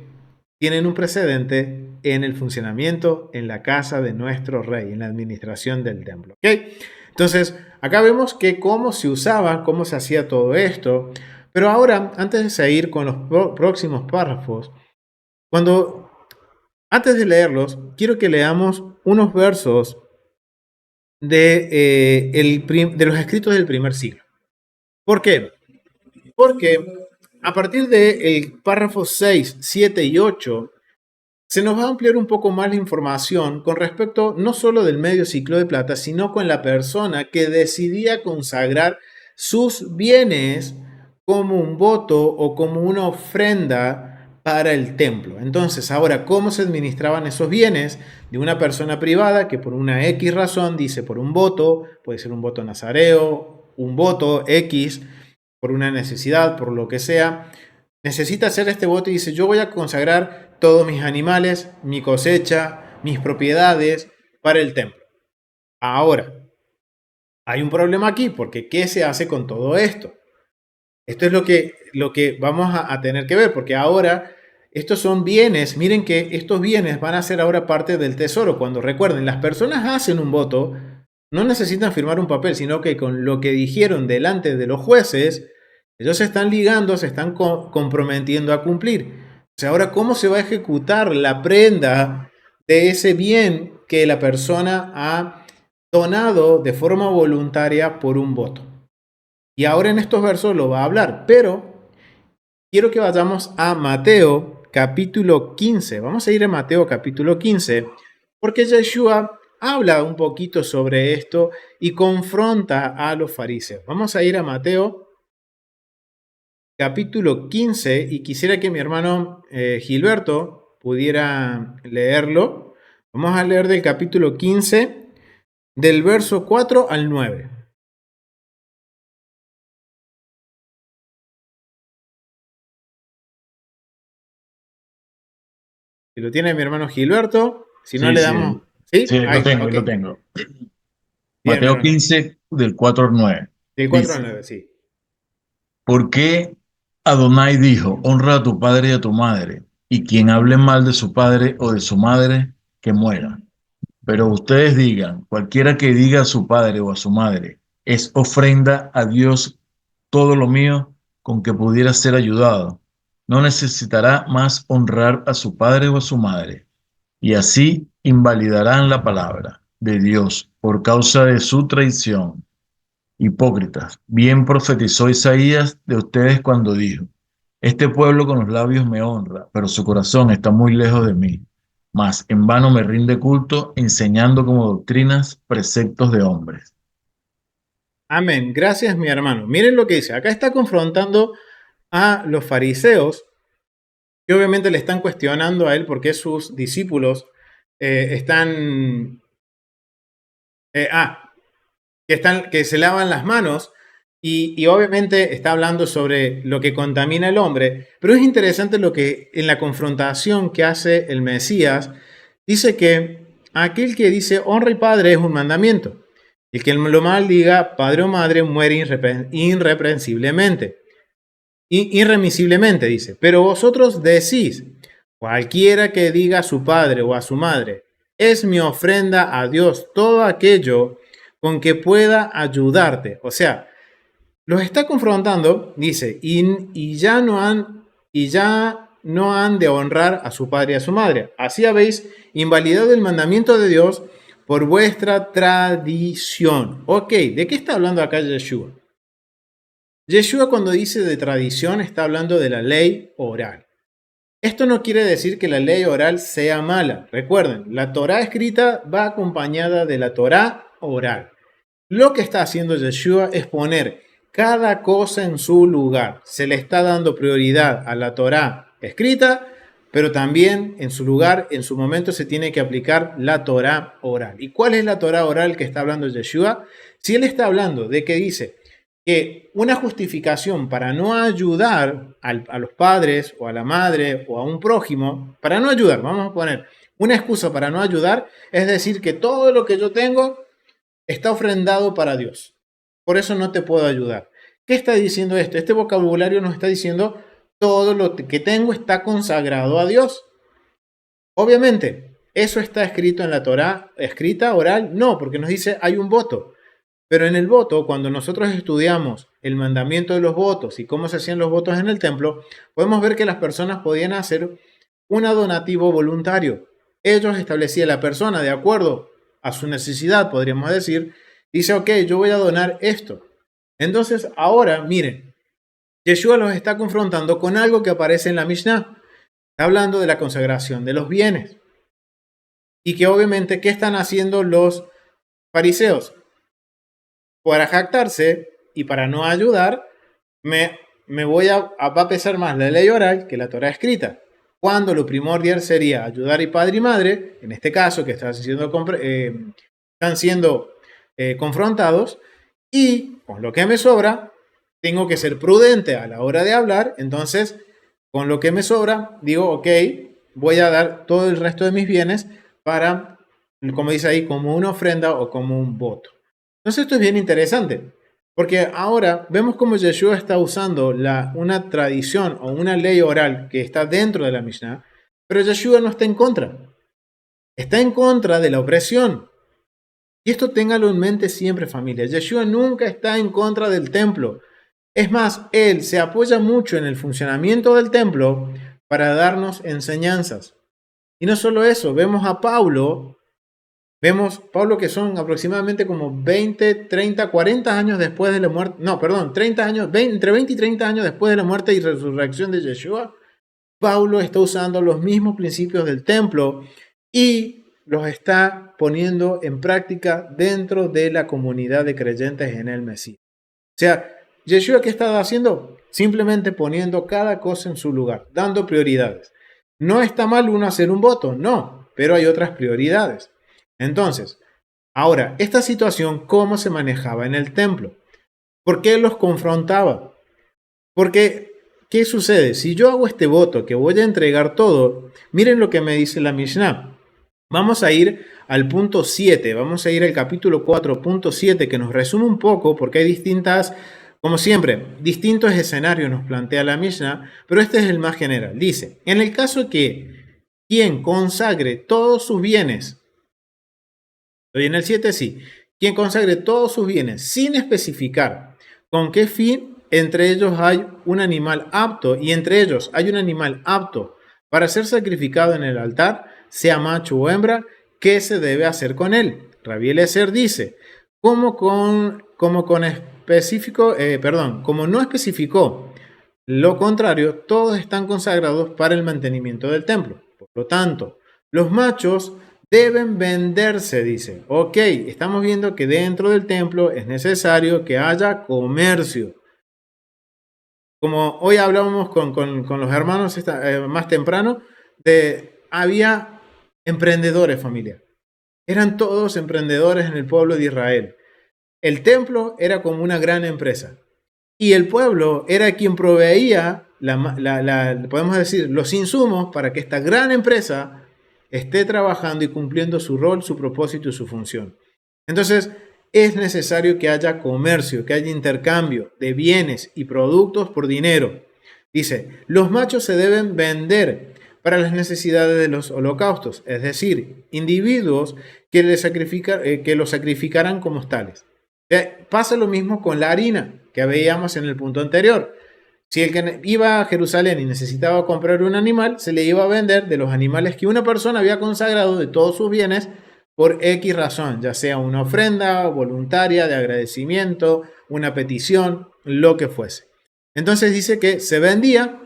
tienen un precedente en el funcionamiento en la casa de nuestro rey, en la administración del templo. ¿Ok? Entonces, acá vemos que cómo se usaba, cómo se hacía todo esto. Pero ahora, antes de seguir con los próximos párrafos, antes de leerlos, quiero que leamos unos versos de los escritos del primer siglo. ¿Por qué? Porque a partir del párrafo 6, 7 y 8, se nos va a ampliar un poco más la información con respecto no solo del medio ciclo de plata, sino con la persona que decidía consagrar sus bienes como un voto o como una ofrenda para el templo. Entonces, ahora, ¿cómo se administraban esos bienes de una persona privada que por una X razón dice por un voto, puede ser un voto nazareo, un voto X, por una necesidad, por lo que sea, necesita hacer este voto y dice, yo voy a consagrar todos mis animales, mi cosecha, mis propiedades para el templo. Ahora, hay un problema aquí, porque ¿qué se hace con todo esto? Esto es lo que vamos a tener que ver, porque ahora estos son bienes, miren que estos bienes van a ser ahora parte del tesoro. Cuando recuerden, las personas hacen un voto, no necesitan firmar un papel, sino que con lo que dijeron delante de los jueces, ellos se están ligando, se están comprometiendo a cumplir. O sea, ahora, ¿cómo se va a ejecutar la prenda de ese bien que la persona ha donado de forma voluntaria por un voto? Y ahora en estos versos lo va a hablar, pero quiero que vayamos a Mateo capítulo 15. Vamos a ir a Mateo capítulo 15, porque Yeshua habla un poquito sobre esto y confronta a los fariseos. Vamos a ir a Mateo capítulo 15 y quisiera que mi hermano Gilberto pudiera leerlo. Vamos a leer del capítulo 15, del verso 4 al 9. Si lo tiene mi hermano Gilberto, si no Sí, le sí, damos... ¿Sí? sí, Ahí, ahí ok. lo tengo. Bien, mi Mateo hermano. 15, del 4 al 9. Del 4 al Dice, 9, sí. ¿por qué Adonai dijo, honra a tu padre y a tu madre, y quien hable mal de su padre o de su madre, que muera? Pero ustedes digan, cualquiera que diga a su padre o a su madre, es ofrenda a Dios todo lo mío con que pudiera ser ayudado, no necesitará más honrar a su padre o a su madre, y así invalidarán la palabra de Dios por causa de su traición. Hipócritas, bien profetizó Isaías de ustedes cuando dijo, este pueblo con los labios me honra, pero su corazón está muy lejos de mí, mas en vano me rinde culto enseñando como doctrinas preceptos de hombres. Amén. Gracias, mi hermano. Miren lo que dice. Acá está confrontando a los fariseos, que obviamente le están cuestionando a él porque sus discípulos están... eh, ah, que se lavan las manos y obviamente está hablando sobre lo que contamina el hombre, pero es interesante lo que en la confrontación que hace el Mesías, dice que aquel que dice honra y padre es un mandamiento, El que lo maldiga, padre o madre, muere irremisiblemente, dice. Pero vosotros decís, cualquiera que diga a su padre o a su madre, es mi ofrenda a Dios todo aquello con que pueda ayudarte. O sea, los está confrontando, dice, y ya no han de honrar a su padre y a su madre. Así habéis invalidado el mandamiento de Dios por vuestra tradición. Ok, ¿de qué está hablando acá Yeshua? Yeshua, cuando dice de tradición, está hablando de la ley oral. Esto no quiere decir que la ley oral sea mala. Recuerden, la Torá escrita va acompañada de la Torá oral. Lo que está haciendo Yeshua es poner cada cosa en su lugar. Se le está dando prioridad a la Torá escrita, pero también en su lugar, en su momento, se tiene que aplicar la Torá oral. ¿Y cuál es la Torá oral que está hablando Yeshua? Si él está hablando de que dice que una justificación para no ayudar a los padres o a la madre o a un prójimo, para no ayudar, vamos a poner una excusa para no ayudar, es decir, que todo lo que yo tengo está ofrendado para Dios. Por eso no te puedo ayudar. ¿Qué está diciendo esto? Este vocabulario nos está diciendo todo lo que tengo está consagrado a Dios. Obviamente, ¿eso está escrito en la Torá, escrita, oral? No, porque nos dice hay un voto. Pero en el voto, cuando nosotros estudiamos el mandamiento de los votos y cómo se hacían los votos en el templo, podemos ver que las personas podían hacer un donativo voluntario. Ellos establecían la persona de acuerdo a su necesidad, podríamos decir, dice, ok, yo voy a donar esto. Entonces, ahora, miren, Yeshua los está confrontando con algo que aparece en la Mishnah. Está hablando de la consagración de los bienes. Y que obviamente, ¿qué están haciendo los fariseos? Para jactarse y para no ayudar, me voy va a pesar más la ley oral que la Torá escrita. Cuando lo primordial sería ayudar a padre y madre, en este caso que están siendo confrontados, y con lo que me sobra, tengo que ser prudente a la hora de hablar, entonces con lo que me sobra, digo, ok, voy a dar todo el resto de mis bienes para, como dice ahí, como una ofrenda o como un voto. Entonces esto es bien interesante, porque ahora vemos cómo Yeshua está usando una tradición o una ley oral que está dentro de la Mishnah, pero Yeshua no está en contra. Está en contra de la opresión. Y esto téngalo en mente siempre, familia. Yeshua nunca está en contra del templo. Es más, él se apoya mucho en el funcionamiento del templo para darnos enseñanzas. Y no solo eso, vemos Pablo que son aproximadamente como 20, 30, 40 años después de la muerte, no, perdón, 30 años, entre 20 y 30 años después de la muerte y resurrección de Yeshua, Pablo está usando los mismos principios del templo y los está poniendo en práctica dentro de la comunidad de creyentes en el Mesías. O sea, Yeshua, ¿qué está haciendo? Simplemente poniendo cada cosa en su lugar, dando prioridades. No está mal uno hacer un voto, no, pero hay otras prioridades. Entonces, ahora, esta situación, ¿cómo se manejaba en el templo? ¿Por qué los confrontaba? Porque, ¿qué sucede? Si yo hago este voto, que voy a entregar todo, miren lo que me dice la Mishnah. Vamos a ir al punto 7, vamos a ir al capítulo 4.7, que nos resume un poco, porque hay distintas, como siempre, distintos escenarios nos plantea la Mishnah, pero este es el más general. Dice, en el caso que quien consagre todos sus bienes, y en el 7 sí, quien consagre todos sus bienes sin especificar con qué fin, entre ellos hay un animal apto, y entre ellos hay un animal apto para ser sacrificado en el altar, sea macho o hembra, ¿qué se debe hacer con él? Rabbi Eliezer dice, como no especificó lo contrario, todos están consagrados para el mantenimiento del templo. Por lo tanto, los machos deben venderse, dice. Ok, estamos viendo que dentro del templo es necesario que haya comercio. Como hoy hablábamos con los hermanos más temprano, había emprendedores, familia. Eran todos emprendedores en el pueblo de Israel. El templo era como una gran empresa. Y el pueblo era quien proveía, podemos decir, los insumos para que esta gran empresa esté trabajando y cumpliendo su rol, su propósito y su función. Entonces, es necesario que haya comercio, que haya intercambio de bienes y productos por dinero. Dice, los machos se deben vender para las necesidades de los holocaustos, es decir, individuos que los sacrificarán como tales. Pasa lo mismo con la harina que veíamos en el punto anterior. Si el que iba a Jerusalén y necesitaba comprar un animal, se le iba a vender de los animales que una persona había consagrado de todos sus bienes por X razón, ya sea una ofrenda voluntaria de agradecimiento, una petición, lo que fuese. Entonces dice que se vendía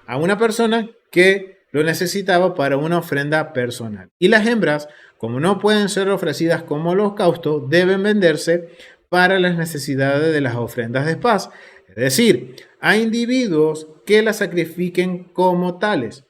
a una persona que lo necesitaba para una ofrenda personal. Y las hembras, como no pueden ser ofrecidas como holocausto, deben venderse para las necesidades de las ofrendas de paz. Es decir, a individuos que las sacrifiquen como tales.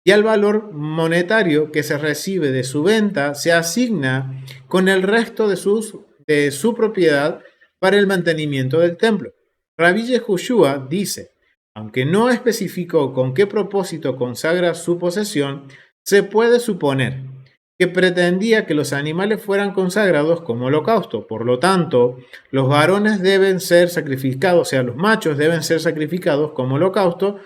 Y al valor monetario que se recibe de su venta se asigna con el resto de su propiedad para el mantenimiento del templo. Rabbi Yehoshua dice, aunque no especificó con qué propósito consagra su posesión, se puede suponer que pretendía que los animales fueran consagrados como holocausto. Por lo tanto, los varones deben ser sacrificados, o sea, los machos deben ser sacrificados como holocausto,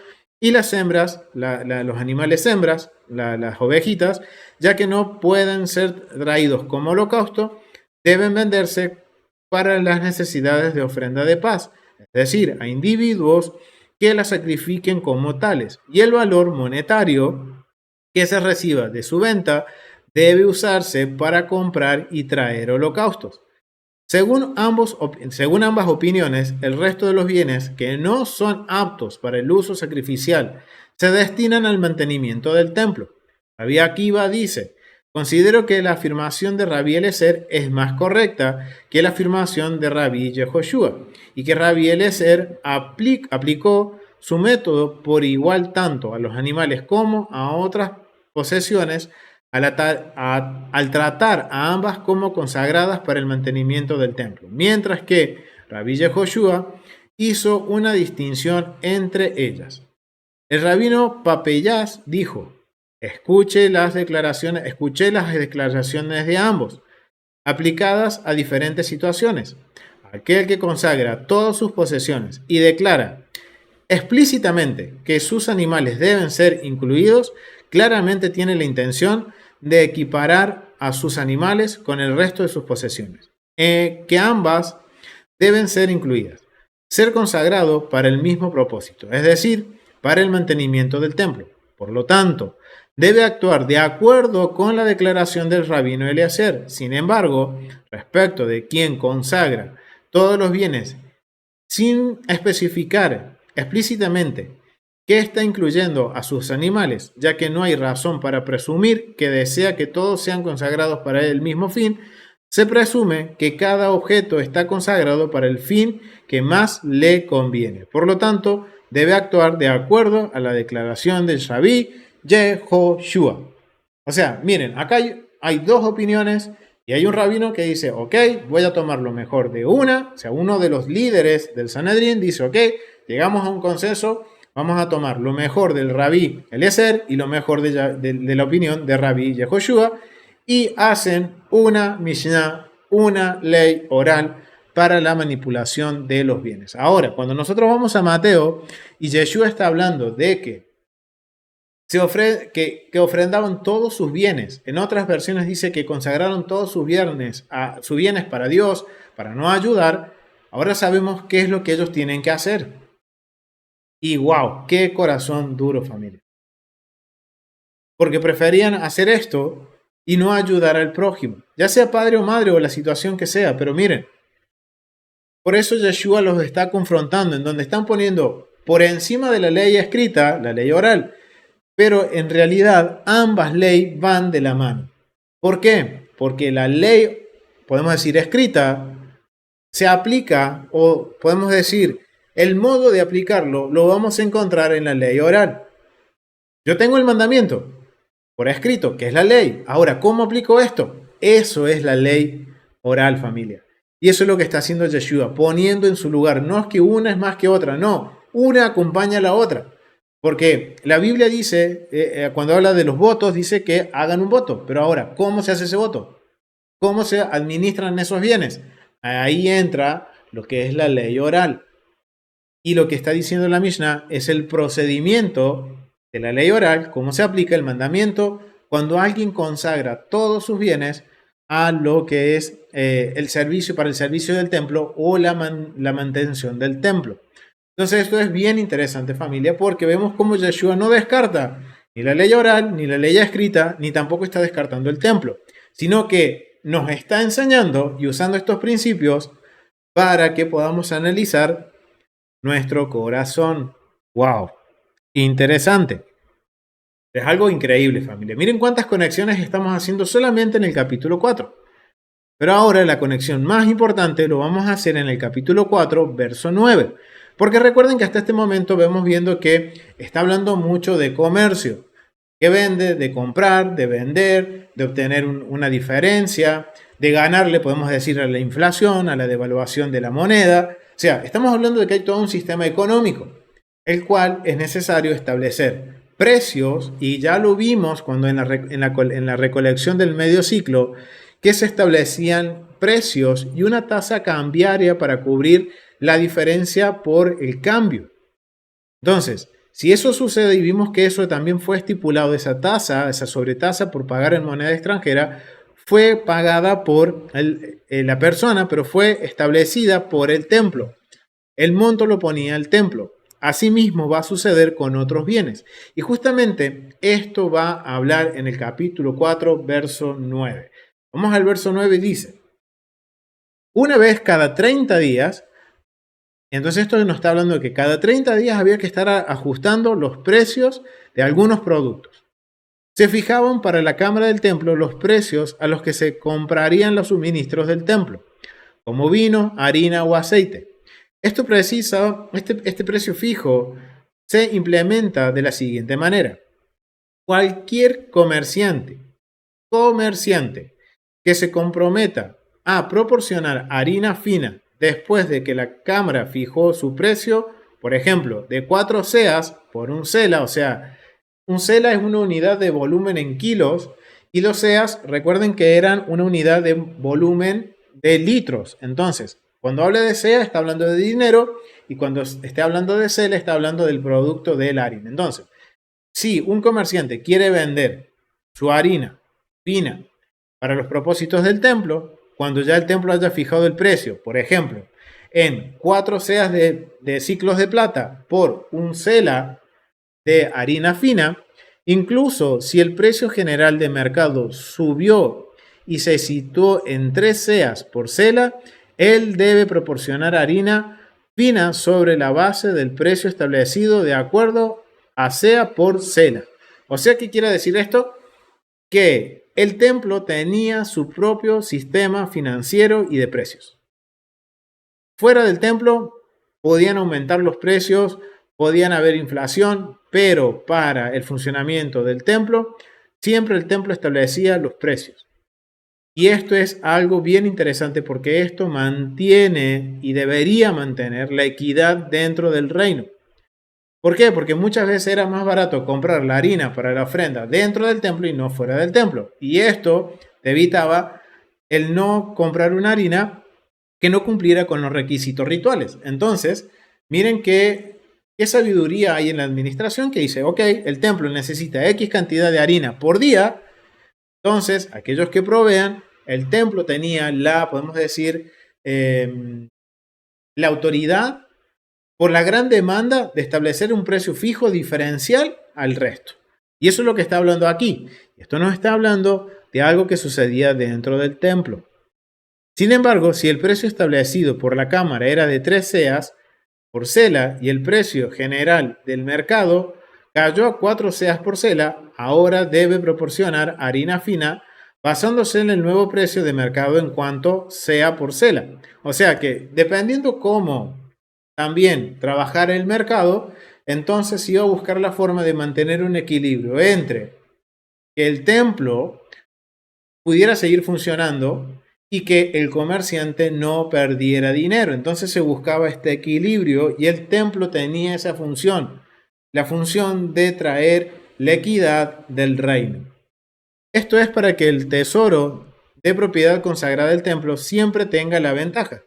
y las hembras, los animales hembras, las ovejitas, ya que no pueden ser traídos como holocausto, deben venderse para las necesidades de ofrenda de paz, es decir, a individuos que las sacrifiquen como tales. Y el valor monetario que se reciba de su venta debe usarse para comprar y traer holocaustos. Según ambas opiniones, el resto de los bienes que no son aptos para el uso sacrificial se destinan al mantenimiento del templo. Rabbi Akiva dice, considero que la afirmación de Rabbi Eliezer es más correcta que la afirmación de Rabbi Yehoshua y que Rabbi Eliezer aplicó su método por igual tanto a los animales como a otras posesiones al tratar a ambas como consagradas para el mantenimiento del templo, mientras que Rabbi Yehoshua hizo una distinción entre ellas. El rabino Papeyas dijo, escuché las declaraciones de ambos, aplicadas a diferentes situaciones. Aquel que consagra todas sus posesiones y declara explícitamente que sus animales deben ser incluidos, claramente tiene la intención de equiparar a sus animales con el resto de sus posesiones, que ambas deben ser incluidas, ser consagrado para el mismo propósito, es decir, para el mantenimiento del templo. Por lo tanto, debe actuar de acuerdo con la declaración del rabino Eliezer. Sin embargo, respecto de quien consagra todos los bienes sin especificar explícitamente que está incluyendo a sus animales, ya que no hay razón para presumir que desea que todos sean consagrados para el mismo fin, se presume que cada objeto está consagrado para el fin que más le conviene. Por lo tanto, debe actuar de acuerdo a la declaración del Rabbi Yehoshua. O sea, miren, acá hay dos opiniones y hay un rabino que dice, ok, voy a tomar lo mejor de una, o sea, uno de los líderes del Sanedrín dice, ok, llegamos a un consenso, vamos a tomar lo mejor del Rabí Eliezer y lo mejor de la opinión de Rabí Yehoshua y hacen una Mishnah, una ley oral para la manipulación de los bienes. Ahora, cuando nosotros vamos a Mateo y Yeshua está hablando de que ofrendaban todos sus bienes, en otras versiones dice que consagraron todos sus bienes para Dios, para no ayudar, ahora sabemos qué es lo que ellos tienen que hacer. Y wow, qué corazón duro, familia. Porque preferían hacer esto y no ayudar al prójimo, ya sea padre o madre o la situación que sea. Pero miren, por eso Yeshua los está confrontando, en donde están poniendo por encima de la ley escrita, la ley oral. Pero en realidad ambas leyes van de la mano. ¿Por qué? Porque la ley, podemos decir escrita, se aplica, o podemos decir, el modo de aplicarlo lo vamos a encontrar en la ley oral. Yo tengo el mandamiento por escrito, que es la ley. Ahora, ¿cómo aplico esto? Eso es la ley oral, familia. Y eso es lo que está haciendo Yeshua, poniendo en su lugar. No es que una es más que otra, no. Una acompaña a la otra. Porque la Biblia dice, cuando habla de los votos, dice que hagan un voto. Pero ahora, ¿cómo se hace ese voto? ¿Cómo se administran esos bienes? Ahí entra lo que es la ley oral. Y lo que está diciendo la Mishnah es el procedimiento de la ley oral, cómo se aplica el mandamiento cuando alguien consagra todos sus bienes a lo que es el servicio para el servicio del templo o la mantención del templo. Entonces esto es bien interesante, familia, porque vemos cómo Yeshua no descarta ni la ley oral, ni la ley escrita, ni tampoco está descartando el templo, sino que nos está enseñando y usando estos principios para que podamos analizar nuestro corazón. ¡Wow! Interesante. Es algo increíble, familia. Miren cuántas conexiones estamos haciendo solamente en el capítulo 4. Pero ahora la conexión más importante lo vamos a hacer en el capítulo 4, verso 9. Porque recuerden que hasta este momento vemos viendo que está hablando mucho de comercio. Que vende, de comprar, de vender, de obtener una diferencia, de ganarle, podemos decir, a la inflación, a la devaluación de la moneda. O sea, estamos hablando de que hay todo un sistema económico, el cual es necesario establecer precios, y ya lo vimos cuando en la recolección del medio ciclo, que se establecían precios y una tasa cambiaria para cubrir la diferencia por el cambio. Entonces, si eso sucede y vimos que eso también fue estipulado, esa tasa, esa sobretasa por pagar en moneda extranjera, fue pagada por la persona, pero fue establecida por el templo. El monto lo ponía el templo. Asimismo va a suceder con otros bienes. Y justamente esto va a hablar en el capítulo 4, verso 9. Vamos al verso 9 y dice, una vez cada 30 días, entonces esto nos está hablando de que cada 30 días había que estar ajustando los precios de algunos productos. Se fijaban para la cámara del templo los precios a los que se comprarían los suministros del templo, como vino, harina o aceite. Esto precisa, este precio fijo se implementa de la siguiente manera. Cualquier comerciante que se comprometa a proporcionar harina fina después de que la cámara fijó su precio, por ejemplo, de 4 seas por un sela, o sea, un sela es una unidad de volumen en kilos y los seas, recuerden que eran una unidad de volumen de litros. Entonces, cuando habla de sea está hablando de dinero y cuando esté hablando de sela está hablando del producto de la harina. Entonces, si un comerciante quiere vender su harina fina para los propósitos del templo, cuando ya el templo haya fijado el precio, por ejemplo, en 4 seas de ciclos de plata por un sela de harina fina, incluso si el precio general de mercado subió y se situó en 3 seas por sela, él debe proporcionar harina fina sobre la base del precio establecido de acuerdo a sea por sela. O sea, ¿qué quiere decir esto? Que el templo tenía su propio sistema financiero y de precios. Fuera del templo podían aumentar los precios, podían haber inflación, pero para el funcionamiento del templo, siempre el templo establecía los precios. Y esto es algo bien interesante porque esto mantiene y debería mantener la equidad dentro del reino. ¿Por qué? Porque muchas veces era más barato comprar la harina para la ofrenda dentro del templo y no fuera del templo. Y esto evitaba el no comprar una harina que no cumpliera con los requisitos rituales. Entonces, miren qué sabiduría hay en la administración que dice, ok, el templo necesita X cantidad de harina por día. Entonces, aquellos que provean, el templo tenía podemos decir, la autoridad por la gran demanda de establecer un precio fijo diferencial al resto. Y eso es lo que está hablando aquí. Esto no está hablando de algo que sucedía dentro del templo. Sin embargo, si el precio establecido por la cámara era de 3 seas por sela y el precio general del mercado cayó a 4 seas por sela, ahora debe proporcionar harina fina basándose en el nuevo precio de mercado en cuanto sea por sela. O sea que dependiendo cómo también trabajar el mercado, entonces iba a buscar la forma de mantener un equilibrio entre que el templo pudiera seguir funcionando y que el comerciante no perdiera dinero. Entonces se buscaba este equilibrio y el templo tenía esa función, la función de traer la equidad del reino. Esto es para que el tesoro de propiedad consagrada del templo siempre tenga la ventaja.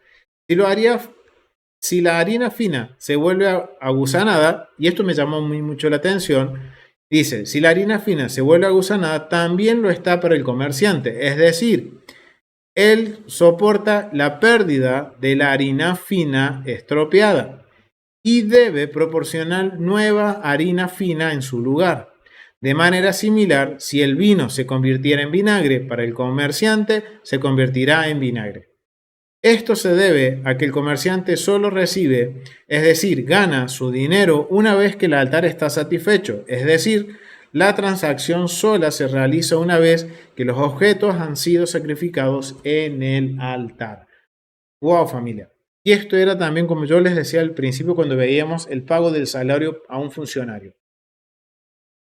Si la harina fina se vuelve agusanada, y esto me llamó mucho la atención, dice, si la harina fina se vuelve agusanada, también lo está para el comerciante. Es decir, él soporta la pérdida de la harina fina estropeada y debe proporcionar nueva harina fina en su lugar. De manera similar, si el vino se convirtiera en vinagre, para el comerciante se convertirá en vinagre. Esto se debe a que el comerciante solo recibe, es decir, gana su dinero una vez que el altar está satisfecho, es decir, la transacción sola se realiza una vez que los objetos han sido sacrificados en el altar. ¡Wow, familia! Y esto era también, como yo les decía al principio, cuando veíamos el pago del salario a un funcionario.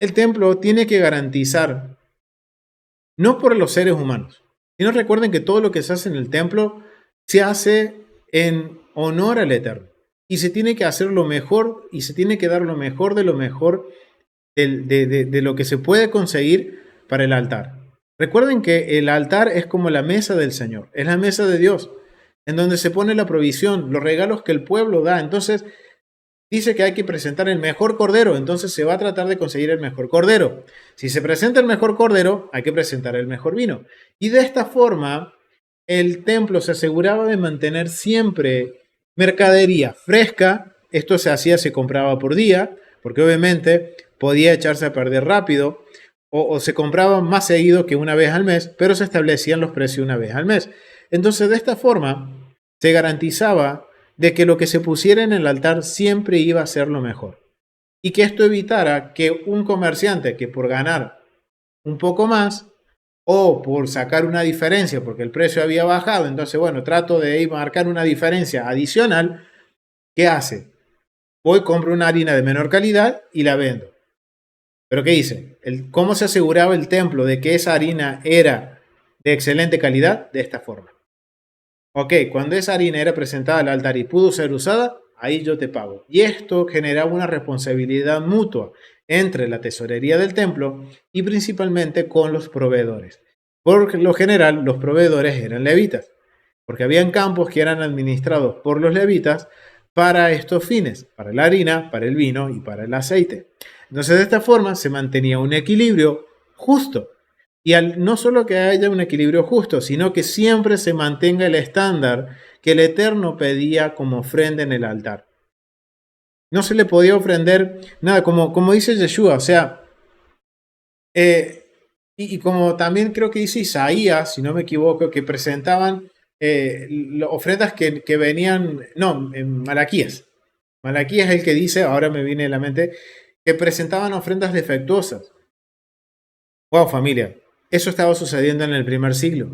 El templo tiene que garantizar, no por los seres humanos, sino recuerden que todo lo que se hace en el templo se hace en honor al Eterno. Y se tiene que hacer lo mejor y se tiene que dar lo mejor de lo mejor de lo que se puede conseguir para el altar. Recuerden que el altar es como la mesa del Señor, es la mesa de Dios, en donde se pone la provisión, los regalos que el pueblo da. Entonces, dice que hay que presentar el mejor cordero, entonces se va a tratar de conseguir el mejor cordero. Si se presenta el mejor cordero, hay que presentar el mejor vino. Y de esta forma, el templo se aseguraba de mantener siempre mercadería fresca. Esto se compraba por día, porque obviamente podía echarse a perder rápido, o se compraba más seguido que una vez al mes, pero se establecían los precios una vez al mes. Entonces, de esta forma, se garantizaba de que lo que se pusiera en el altar siempre iba a ser lo mejor. Y que esto evitara que un comerciante que por ganar un poco más o por sacar una diferencia porque el precio había bajado, entonces bueno, trato de marcar una diferencia adicional, ¿qué hace? Voy, compro una harina de menor calidad y la vendo. ¿Pero qué dice? ¿Cómo se aseguraba el templo de que esa harina era de excelente calidad? De esta forma. Ok, cuando esa harina era presentada al altar y pudo ser usada, ahí yo te pago. Y esto generaba una responsabilidad mutua entre la tesorería del templo y principalmente con los proveedores. Por lo general, los proveedores eran levitas, porque habían campos que eran administrados por los levitas para estos fines, para la harina, para el vino y para el aceite. Entonces, de esta forma se mantenía un equilibrio justo. Y no solo que haya un equilibrio justo, sino que siempre se mantenga el estándar que el Eterno pedía como ofrenda en el altar. No se le podía ofrender nada, como dice Yeshua, o sea, y como también creo que dice Isaías, si no me equivoco, que presentaban ofrendas que venían, no, en Malaquías. Malaquías es el que dice, ahora me viene a la mente, que presentaban ofrendas defectuosas. Wow, familia, eso estaba sucediendo en el primer siglo.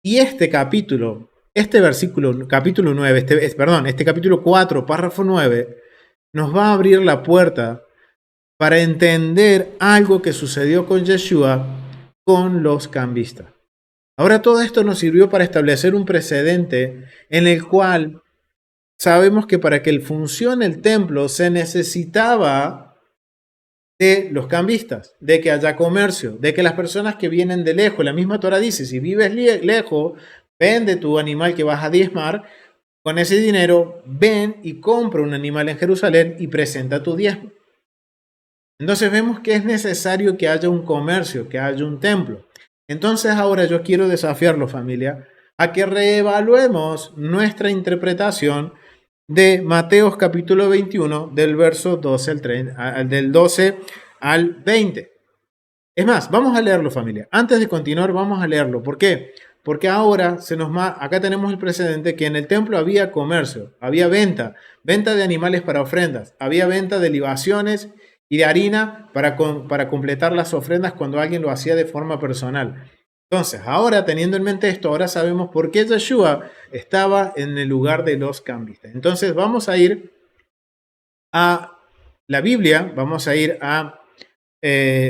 Y este capítulo, este versículo, capítulo 9, este capítulo 4, párrafo 9, nos va a abrir la puerta para entender algo que sucedió con Yeshua con los cambistas. Ahora todo esto nos sirvió para establecer un precedente en el cual sabemos que para que funcione el templo se necesitaba de los cambistas, de que haya comercio, de que las personas que vienen de lejos, la misma Torah dice, si vives lejos, vende tu animal que vas a diezmar, con ese dinero ven y compra un animal en Jerusalén y presenta tu diezmo. Entonces vemos que es necesario que haya un comercio, que haya un templo. Entonces ahora yo quiero desafiarlo, familia, a que reevaluemos nuestra interpretación de Mateo capítulo 21 del verso 12 del 12 al 20. Es más, vamos a leerlo, familia. Antes de continuar, vamos a leerlo. ¿Por qué? Porque ahora acá tenemos el precedente que en el templo había comercio, había venta de animales para ofrendas, había venta de libaciones y de harina para completar las ofrendas cuando alguien lo hacía de forma personal. Entonces, ahora teniendo en mente esto, ahora sabemos por qué Yeshua estaba en el lugar de los cambistas. Entonces, vamos a ir a la Biblia, vamos a ir a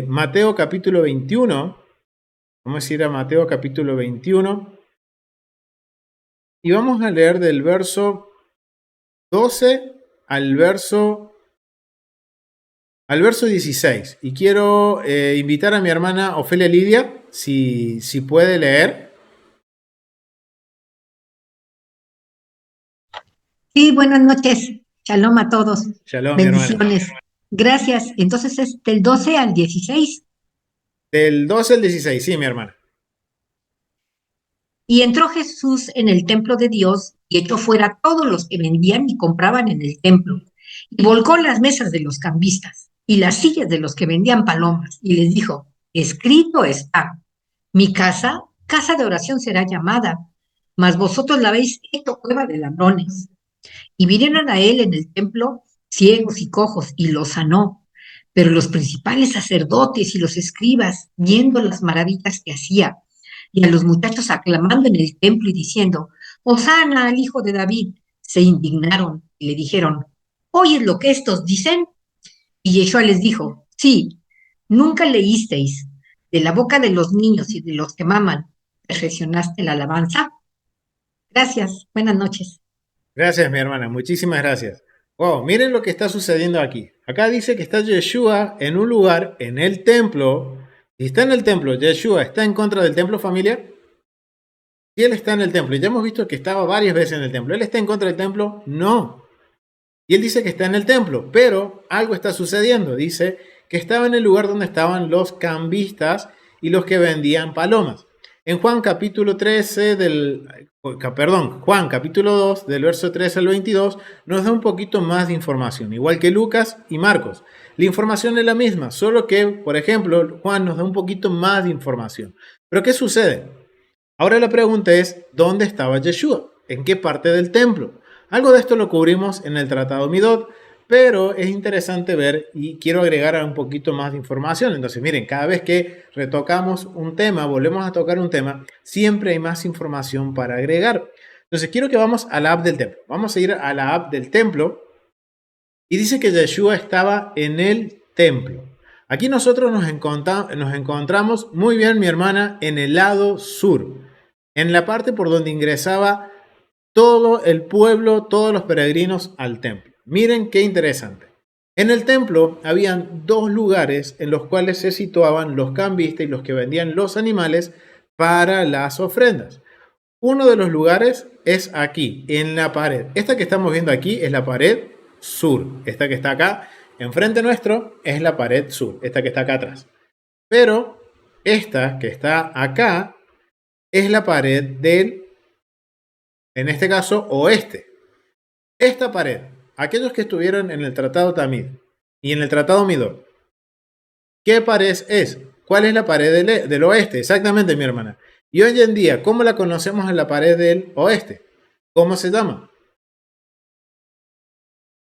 Mateo capítulo 21. Vamos a ir a Mateo capítulo 21 y vamos a leer del verso 12 al verso 16. Y quiero invitar a mi hermana Ofelia Lidia, si puede leer, Sí, buenas noches. Shalom a todos. Shalom, mi hermana. Bendiciones. Gracias. Entonces es del 12 al 16. Del 12 al 16, sí, mi hermana. Y entró Jesús en el templo de Dios y echó fuera todos los que vendían y compraban en el templo. Y volcó las mesas de los cambistas y las sillas de los que vendían palomas. Y les dijo, escrito está, mi casa, casa de oración será llamada, mas vosotros la habéis hecho cueva de ladrones. Y vinieron a él en el templo ciegos y cojos, y los sanó. Pero los principales sacerdotes y los escribas, viendo las maravillas que hacía, y a los muchachos aclamando en el templo y diciendo, Hosana al hijo de David, se indignaron y le dijeron, ¿oyes lo que estos dicen? Y Yeshua les dijo, sí, nunca leísteis, de la boca de los niños y de los que maman, perfeccionaste la alabanza. Gracias, buenas noches. Gracias, mi hermana. Muchísimas gracias. Wow, miren lo que está sucediendo aquí. Acá dice que está Yeshua en un lugar, en el templo. Y está en el templo. Yeshua está en contra del templo, familia. Y él está en el templo. Y ya hemos visto que estaba varias veces en el templo. ¿Él está en contra del templo? No. Y él dice que está en el templo. Pero algo está sucediendo. Dice que estaba en el lugar donde estaban los cambistas y los que vendían palomas. En Juan capítulo 13 Juan capítulo 2 del verso 13 al 22 nos da un poquito más de información, igual que Lucas y Marcos. La información es la misma, solo que, por ejemplo, Juan nos da un poquito más de información. Pero ¿qué sucede? Ahora la pregunta es, ¿dónde estaba Yeshua? ¿En qué parte del templo? Algo de esto lo cubrimos en el Tratado Midot, pero es interesante ver y quiero agregar un poquito más de información. Entonces, miren, cada vez que retocamos un tema, volvemos a tocar un tema, siempre hay más información para agregar. Entonces, quiero que vamos a la app del templo. Vamos a ir a la app del templo y dice que Yeshua estaba en el templo. Aquí nosotros nos encontramos, muy bien mi hermana, en el lado sur, en la parte por donde ingresaba todo el pueblo, todos los peregrinos al templo. Miren qué interesante. En el templo habían dos lugares en los cuales se situaban los cambistas y los que vendían los animales para las ofrendas. Uno de los lugares es aquí, en la pared. Esta que estamos viendo aquí es la pared sur. Esta que está acá, enfrente nuestro, es la pared sur. Esta que está acá atrás. Pero esta que está acá es la pared del, en este caso, oeste. Esta pared, aquellos que estuvieron en el Tratado Tamid y en el Tratado Midot, ¿qué pared es? ¿Cuál es la pared del oeste? Exactamente, mi hermana. Y hoy en día, ¿cómo la conocemos en la pared del oeste? ¿Cómo se llama?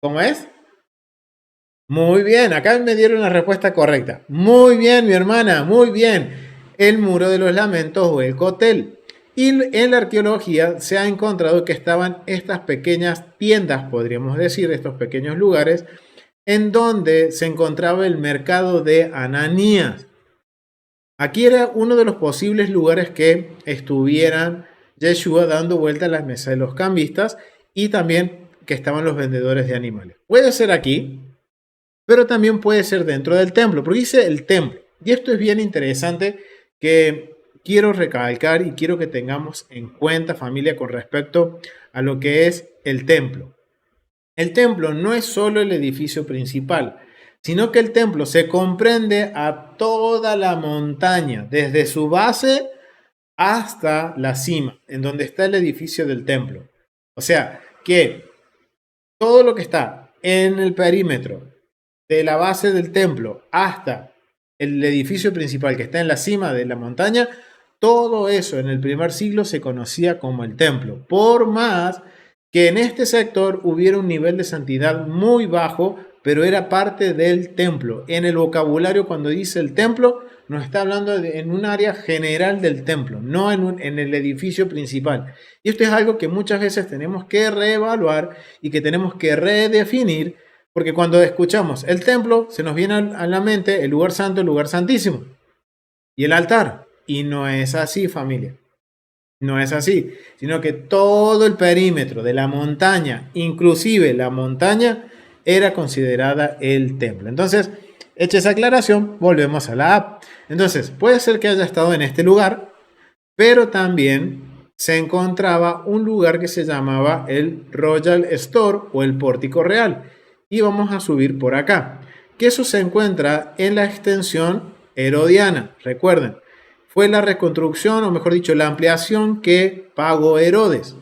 ¿Cómo es? Muy bien, acá me dieron la respuesta correcta. Muy bien, mi hermana, muy bien. El Muro de los Lamentos o el Kotel. Y en la arqueología se ha encontrado que estaban estas pequeñas tiendas, podríamos decir, estos pequeños lugares, en donde se encontraba el mercado de Ananías. Aquí era uno de los posibles lugares que estuvieran Yeshua dando vuelta a las mesas de los cambistas y también que estaban los vendedores de animales. Puede ser aquí, pero también puede ser dentro del templo, porque dice el templo. Y esto es bien interesante que quiero recalcar y quiero que tengamos en cuenta, familia, con respecto a lo que es el templo. El templo no es solo el edificio principal, sino que el templo se comprende a toda la montaña, desde su base hasta la cima, en donde está el edificio del templo. O sea, que todo lo que está en el perímetro de la base del templo hasta el edificio principal que está en la cima de la montaña, todo eso en el primer siglo se conocía como el templo, por más que en este sector hubiera un nivel de santidad muy bajo, pero era parte del templo. En el vocabulario, cuando dice el templo, nos está hablando en un área general del templo, no en el edificio principal. Y esto es algo que muchas veces tenemos que reevaluar y que tenemos que redefinir, porque cuando escuchamos el templo, se nos viene a la mente el lugar santo, el lugar santísimo y el altar. Y no es así, familia. No es así, sino que todo el perímetro de la montaña, inclusive la montaña, era considerada el templo. Entonces, hecha esa aclaración, volvemos a la app. Entonces, puede ser que haya estado en este lugar, pero también se encontraba un lugar que se llamaba el Royal Store o el Pórtico Real. Y vamos a subir por acá. Que eso se encuentra en la extensión herodiana. Recuerden, fue la reconstrucción, o mejor dicho, la ampliación que pagó Herodes.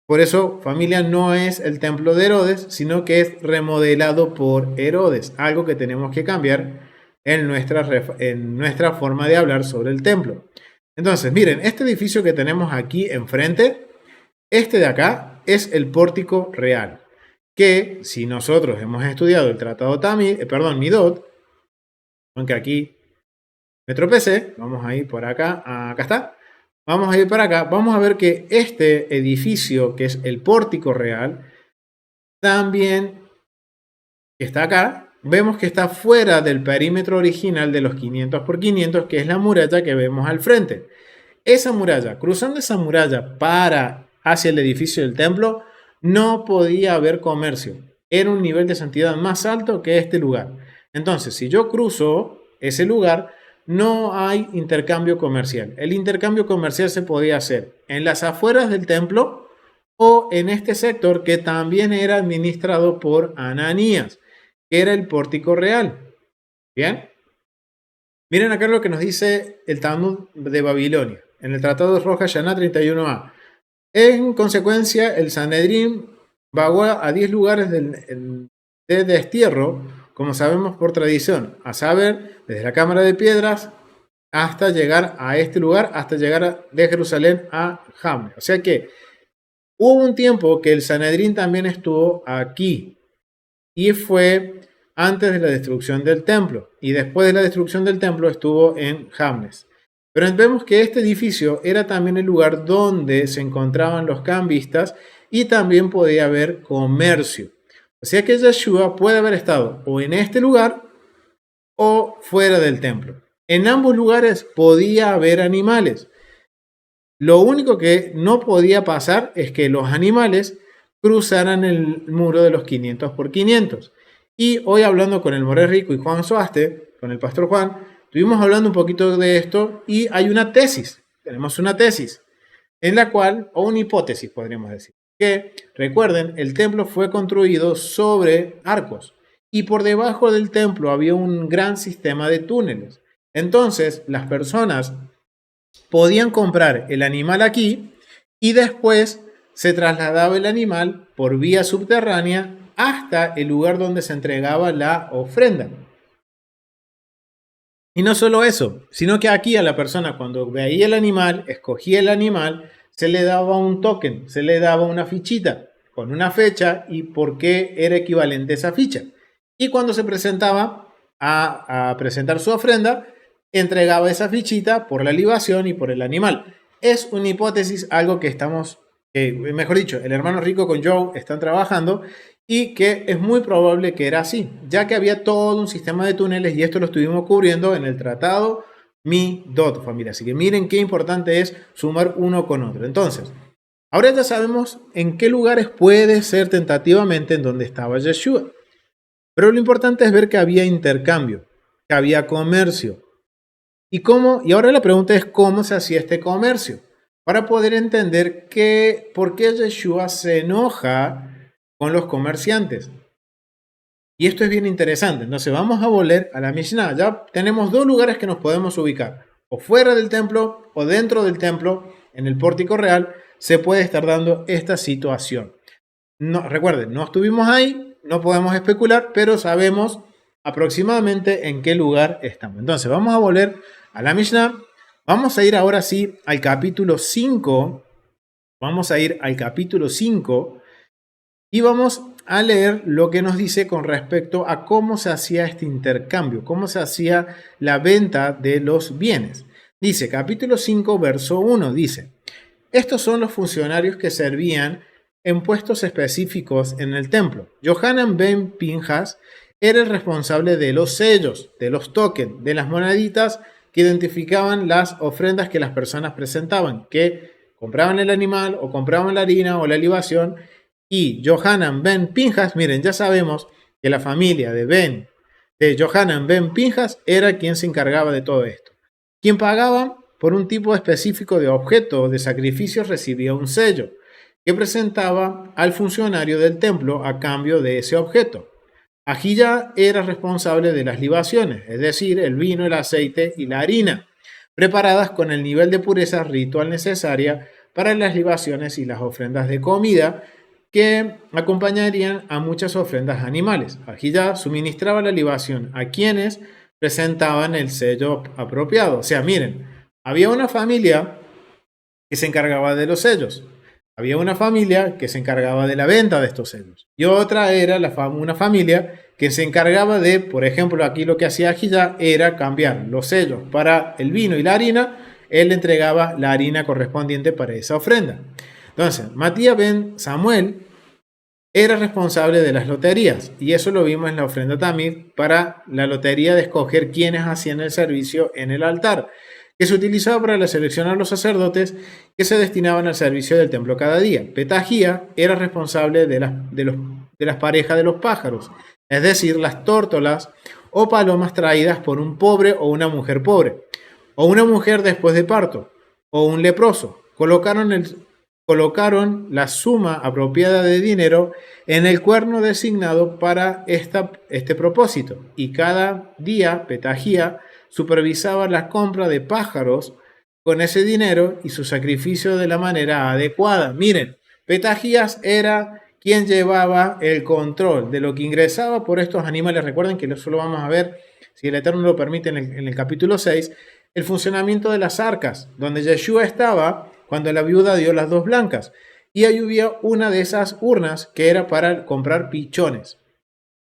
Por eso, familia, no es el templo de Herodes, sino que es remodelado por Herodes. Algo que tenemos que cambiar en nuestra forma de hablar sobre el templo. Entonces, miren, este edificio que tenemos aquí enfrente, este de acá, es el Pórtico Real. Que si nosotros hemos estudiado el Tratado Midot, aunque aquí me tropecé, vamos a ir por acá, acá está, vamos a ir para acá, vamos a ver que este edificio, que es el Pórtico Real, también está acá, vemos que está fuera del perímetro original de los 500 por 500, que es la muralla que vemos al frente. Esa muralla, cruzando esa muralla hacia el edificio del templo, no podía haber comercio. Era un nivel de santidad más alto que este lugar. Entonces, si yo cruzo ese lugar, no hay intercambio comercial. El intercambio comercial se podía hacer en las afueras del templo o en este sector que también era administrado por Ananías, que era el Pórtico Real. ¿Bien? Miren acá lo que nos dice el Talmud de Babilonia, en el Tratado de Rosh Hashanah 31a. En consecuencia, el Sanedrín vagó a 10 lugares de destierro, como sabemos por tradición, a saber, desde la Cámara de Piedras hasta llegar a este lugar, hasta llegar de Jerusalén a Jamne. O sea que hubo un tiempo que el Sanedrín también estuvo aquí y fue antes de la destrucción del templo, y después de la destrucción del templo estuvo en Jamnes. Pero vemos que este edificio era también el lugar donde se encontraban los cambistas y también podía haber comercio. O sea que Yeshua puede haber estado o en este lugar o fuera del templo. En ambos lugares podía haber animales. Lo único que no podía pasar es que los animales cruzaran el muro de los 500 por 500. Y hoy hablando con el Moré Rico y Juan Soaste, con el pastor Juan, estuvimos hablando un poquito de esto y hay una tesis. Tenemos una tesis en la cual, o una hipótesis podríamos decir, que recuerden, el templo fue construido sobre arcos y por debajo del templo había un gran sistema de túneles. Entonces, las personas podían comprar el animal aquí y después se trasladaba el animal por vía subterránea hasta el lugar donde se entregaba la ofrenda. Y no solo eso, sino que aquí a la persona cuando veía el animal, escogía el animal, se le daba un token, se le daba una fichita con una fecha y por qué era equivalente esa ficha. Y cuando se presentaba a presentar su ofrenda, entregaba esa fichita por la libación y por el animal. Es una hipótesis, algo que estamos, mejor dicho, el hermano Rico con Joe están trabajando y que es muy probable que era así, ya que había todo un sistema de túneles y esto lo estuvimos cubriendo en el tratado Midot, familia. Así que miren qué importante es sumar uno con otro. Entonces, ahora ya sabemos en qué lugares puede ser tentativamente en donde estaba Yeshua. Pero lo importante es ver que había intercambio, que había comercio. ¿Y cómo? Y ahora la pregunta es cómo se hacía este comercio. Para poder entender por qué Yeshua se enoja con los comerciantes. Y esto es bien interesante. Entonces vamos a volver a la Mishnah. Ya tenemos dos lugares que nos podemos ubicar. O fuera del templo o dentro del templo, en el pórtico real, se puede estar dando esta situación. No, recuerden, no estuvimos ahí, no podemos especular, pero sabemos aproximadamente en qué lugar estamos. Entonces vamos a volver a la Mishnah. Vamos a ir ahora sí al capítulo 5. Vamos a ir al capítulo 5 y vamos a leer lo que nos dice con respecto a cómo se hacía este intercambio, cómo se hacía la venta de los bienes. Dice, capítulo 5, verso 1, dice, estos son los funcionarios que servían en puestos específicos en el templo. Yohanan ben Pinjas era el responsable de los sellos, de los tokens, de las moneditas que identificaban las ofrendas que las personas presentaban, que compraban el animal o compraban la harina o la libación. Y Yohanan ben Pinjas, miren, ya sabemos que la familia de Yohanan ben Pinjas era quien se encargaba de todo esto. ¿Quién pagaba? por un tipo específico de objeto de sacrificio recibía un sello que presentaba al funcionario del templo a cambio de ese objeto. Ahijah era responsable de las libaciones, es decir, el vino, el aceite y la harina, preparadas con el nivel de pureza ritual necesaria para las libaciones y las ofrendas de comida que acompañarían a muchas ofrendas animales. Ahijah suministraba la libación a quienes presentaban el sello apropiado. O sea, miren, había una familia que se encargaba de los sellos. Había una familia que se encargaba de la venta de estos sellos. Y otra era una familia que se encargaba de, por ejemplo, aquí lo que hacía Ahijah era cambiar los sellos para el vino y la harina. Él le entregaba la harina correspondiente para esa ofrenda. Entonces, Matías ben Samuel era responsable de las loterías. Y eso lo vimos en la ofrenda Tamid para la lotería de escoger quiénes hacían el servicio en el altar, que se utilizaba para seleccionar los sacerdotes que se destinaban al servicio del templo cada día. Petahía era responsable de las parejas de los pájaros, es decir, las tórtolas o palomas traídas por un pobre o una mujer pobre, o una mujer después de parto, o un leproso. Colocaron la suma apropiada de dinero en el cuerno designado para este propósito, y cada día Petahía supervisaba la compra de pájaros con ese dinero y su sacrificio de la manera adecuada. Miren, Petahías era quien llevaba el control de lo que ingresaba por estos animales. Recuerden que eso lo vamos a ver, si el Eterno lo permite, en el capítulo 6, el funcionamiento de las arcas, donde Yeshua estaba cuando la viuda dio las dos blancas. Y ahí había una de esas urnas que era para comprar pichones.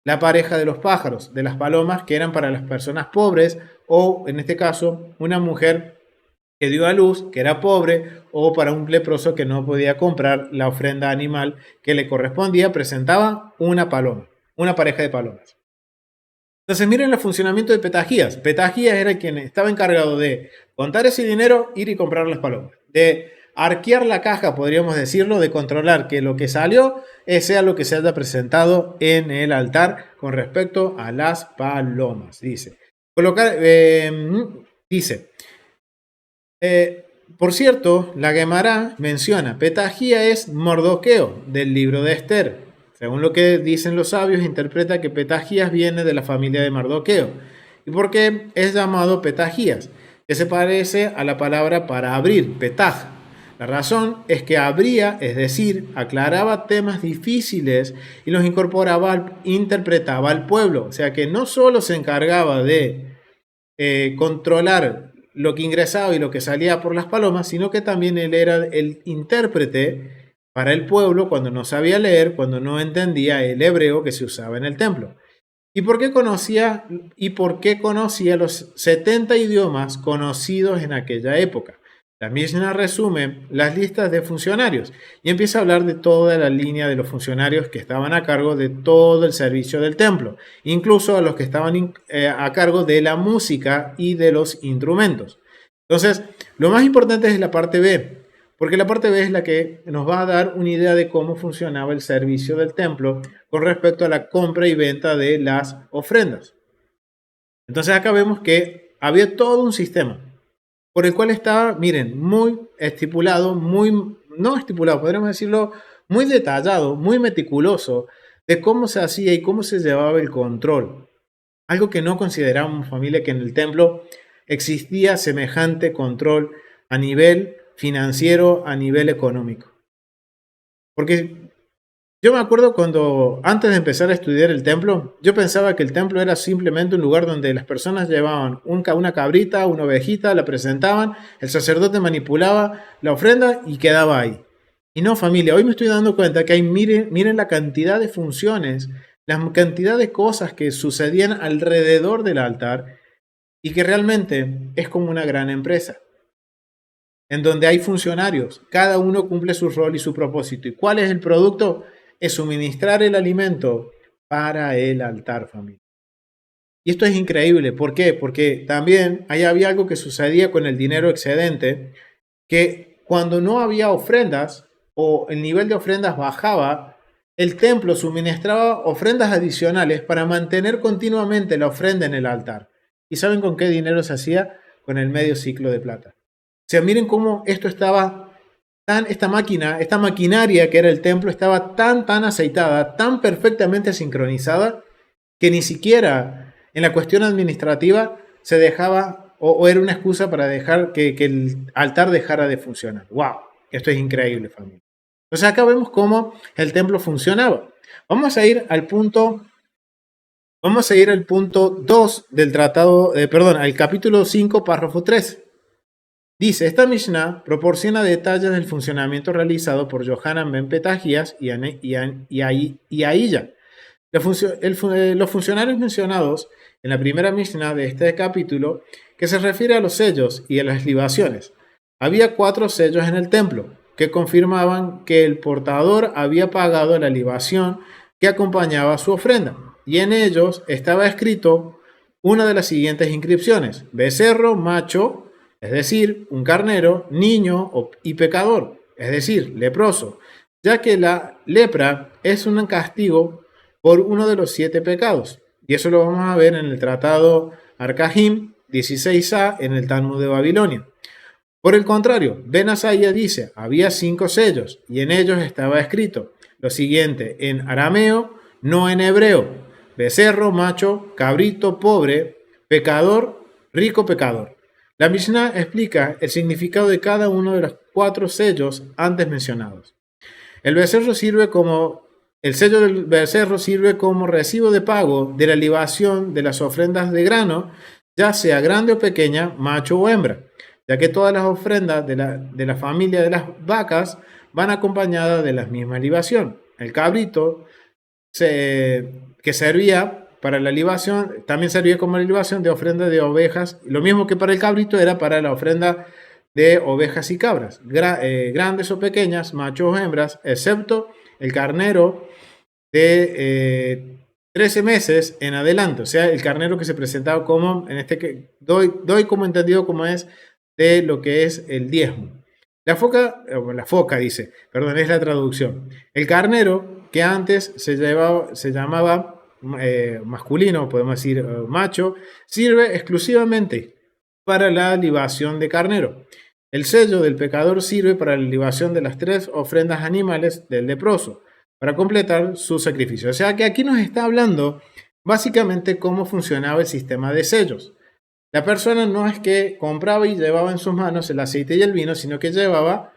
La pareja de los pájaros, de las palomas, que eran para las personas pobres, o en este caso, una mujer que dio a luz, que era pobre, o para un leproso que no podía comprar la ofrenda animal que le correspondía, presentaba una paloma, una pareja de palomas. Entonces miren el funcionamiento de Petahías. Petahías era quien estaba encargado de contar ese dinero, ir y comprar las palomas, de arquear la caja, podríamos decirlo, de controlar que lo que salió sea lo que se haya presentado en el altar con respecto a las palomas. Por cierto, la Gemara menciona, Petahía es Mordoqueo del libro de Esther. Según lo que dicen los sabios, interpreta que Petahías viene de la familia de Mardoqueo. ¿Y por qué es llamado Petahías? Que se parece a la palabra para abrir, Petaj. La razón es que abría, es decir, aclaraba temas difíciles y los interpretaba al pueblo. O sea que no solo se encargaba de controlar lo que ingresaba y lo que salía por las palomas, sino que también él era el intérprete para el pueblo cuando no sabía leer, cuando no entendía el hebreo que se usaba en el templo. ¿Y por qué conocía los 70 idiomas conocidos en aquella época? La Mishnah resume las listas de funcionarios y empieza a hablar de toda la línea de los funcionarios que estaban a cargo de todo el servicio del templo, incluso a los que estaban a cargo de la música y de los instrumentos. Entonces, lo más importante es la parte B, porque la parte B es la que nos va a dar una idea de cómo funcionaba el servicio del templo con respecto a la compra y venta de las ofrendas. Entonces acá vemos que había todo un sistema por el cual estaba, miren, muy estipulado, podríamos decirlo, muy detallado, muy meticuloso de cómo se hacía y cómo se llevaba el control. Algo que no considerábamos, familia, que en el templo existía semejante control a nivel financiero, a nivel económico. Porque yo me acuerdo cuando antes de empezar a estudiar el templo, yo pensaba que el templo era simplemente un lugar donde las personas llevaban una cabrita, una ovejita, la presentaban, el sacerdote manipulaba la ofrenda y quedaba ahí. Y no, familia, hoy me estoy dando cuenta que miren la cantidad de funciones, la cantidad de cosas que sucedían alrededor del altar y que realmente es como una gran empresa, en donde hay funcionarios, cada uno cumple su rol y su propósito. ¿Y cuál es el producto? Es suministrar el alimento para el altar, familia. Y esto es increíble. ¿Por qué? Porque también ahí había algo que sucedía con el dinero excedente, que cuando no había ofrendas o el nivel de ofrendas bajaba, el templo suministraba ofrendas adicionales para mantener continuamente la ofrenda en el altar. ¿Y saben con qué dinero se hacía? Con el medio ciclo de plata. sea, miren cómo esto estaba esta maquinaria que era el templo estaba tan aceitada, tan perfectamente sincronizada, que ni siquiera en la cuestión administrativa se dejaba o era una excusa para dejar que el altar dejara de funcionar. ¡Wow! Esto es increíble, familia. Entonces acá vemos cómo el templo funcionaba. Vamos a ir al punto 2 del tratado, al capítulo 5, párrafo 3. Dice, esta Mishnah proporciona detalles del funcionamiento realizado por Yohanan ben Petahías y Ahilla. Los funcionarios mencionados en la primera Mishnah de este capítulo, que se refiere a los sellos y a las libaciones. Había 4 sellos en el templo, que confirmaban que el portador había pagado la libación que acompañaba su ofrenda, y en ellos estaba escrito una de las siguientes inscripciones: becerro, macho, es decir, un carnero, niño y pecador, es decir, leproso, ya que la lepra es un castigo por uno de los 7 pecados. Y eso lo vamos a ver en el tratado Arcahim 16a en el Talmud de Babilonia. Por el contrario, Ben Asaya dice, había 5 sellos y en ellos estaba escrito lo siguiente en arameo, no en hebreo: becerro, macho, cabrito, pobre, pecador, rico, pecador. La Mishnah explica el significado de cada uno de los 4 sellos antes mencionados. El sello del becerro sirve como recibo de pago de la libación de las ofrendas de grano, ya sea grande o pequeña, macho o hembra, ya que todas las ofrendas de la familia de las vacas van acompañadas de la misma libación. El cabrito que servía para la libación, también servía como la libación de ofrenda de ovejas. Lo mismo que para el cabrito era para la ofrenda de ovejas y cabras, grandes o pequeñas, machos o hembras, excepto el carnero de 13 meses en adelante. O sea, el carnero que se presentaba como, en este que doy como entendido como es de lo que es el diezmo. La foca dice, perdón, es la traducción. El carnero que antes se llamaba masculino, podemos decir macho, sirve exclusivamente para la libación de carnero. El sello del pecador sirve para la libación de las 3 ofrendas animales del leproso, para completar su sacrificio. O sea que aquí nos está hablando básicamente cómo funcionaba el sistema de sellos. La persona no es que compraba y llevaba en sus manos el aceite y el vino, sino que llevaba,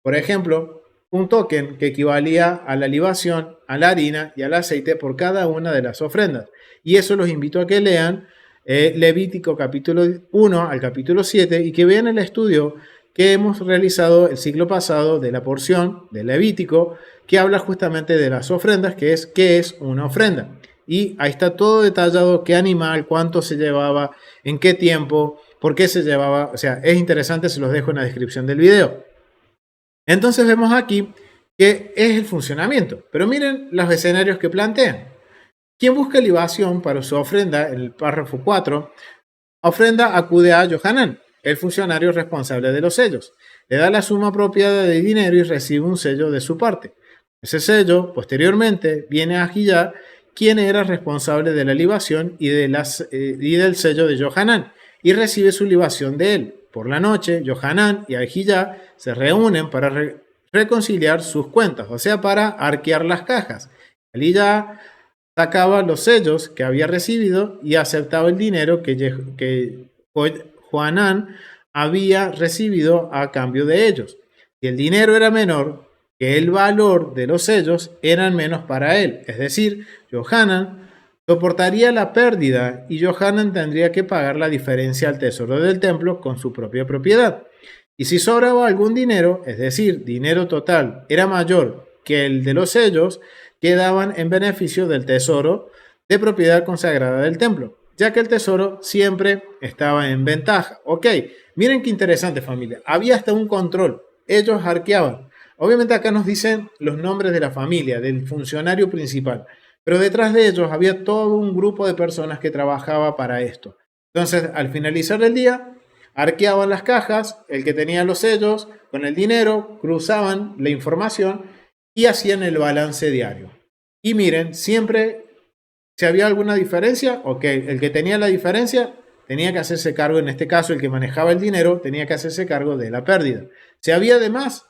por ejemplo, un token que equivalía a la libación, a la harina y al aceite por cada una de las ofrendas. Y eso los invito a que lean Levítico capítulo 1 al capítulo 7 y que vean el estudio que hemos realizado el siglo pasado de la porción de Levítico que habla justamente de las ofrendas, que es qué es una ofrenda. Y ahí está todo detallado, qué animal, cuánto se llevaba, en qué tiempo, por qué se llevaba. O sea, es interesante, se los dejo en la descripción del video. Entonces vemos aquí que es el funcionamiento. Pero miren los escenarios que plantean. Quien busca libación para su ofrenda, en el párrafo 4, ofrenda acude a Yohanan, el funcionario responsable de los sellos. Le da la suma apropiada de dinero y recibe un sello de su parte. Ese sello, posteriormente, viene a Ahilla, quien era responsable de la libación y del sello de Yohanan, y recibe su libación de él. Por la noche, Yohanan y Ahilla se reúnen para reconciliar sus cuentas, o sea, para arquear las cajas. Ahilla sacaba los sellos que había recibido y aceptaba el dinero que Johanán había recibido a cambio de ellos. Si el dinero era menor que el valor de los sellos, eran menos para él. Es decir, Yohanan soportaría la pérdida y Yohanan tendría que pagar la diferencia al tesoro del templo con su propia propiedad. Y si sobraba algún dinero, es decir, dinero total, era mayor que el de los sellos, quedaban en beneficio del tesoro de propiedad consagrada del templo, ya que el tesoro siempre estaba en ventaja. Ok, miren qué interesante, familia. Había hasta un control. Ellos arqueaban. Obviamente acá nos dicen los nombres de la familia, del funcionario principal, pero detrás de ellos había todo un grupo de personas que trabajaba para esto. Entonces, al finalizar el día, arqueaban las cajas, el que tenía los sellos, con el dinero, cruzaban la información y hacían el balance diario. Y miren, siempre, si había alguna diferencia, ok, el que tenía la diferencia tenía que hacerse cargo, en este caso el que manejaba el dinero, tenía que hacerse cargo de la pérdida. Si había de más,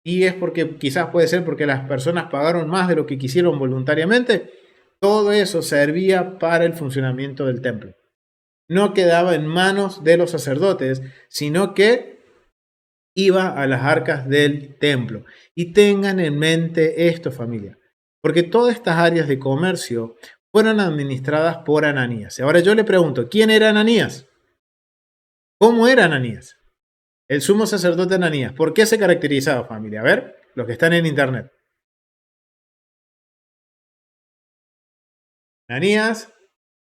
y es porque quizás puede ser porque las personas pagaron más de lo que quisieron voluntariamente, todo eso servía para el funcionamiento del templo. No quedaba en manos de los sacerdotes, sino que iba a las arcas del templo. Y tengan en mente esto, familia, porque todas estas áreas de comercio fueron administradas por Ananías. Ahora yo le pregunto, ¿quién era Ananías? ¿Cómo era Ananías? El sumo sacerdote Ananías. ¿Por qué se caracterizaba, familia? A ver, los que están en internet. Ananías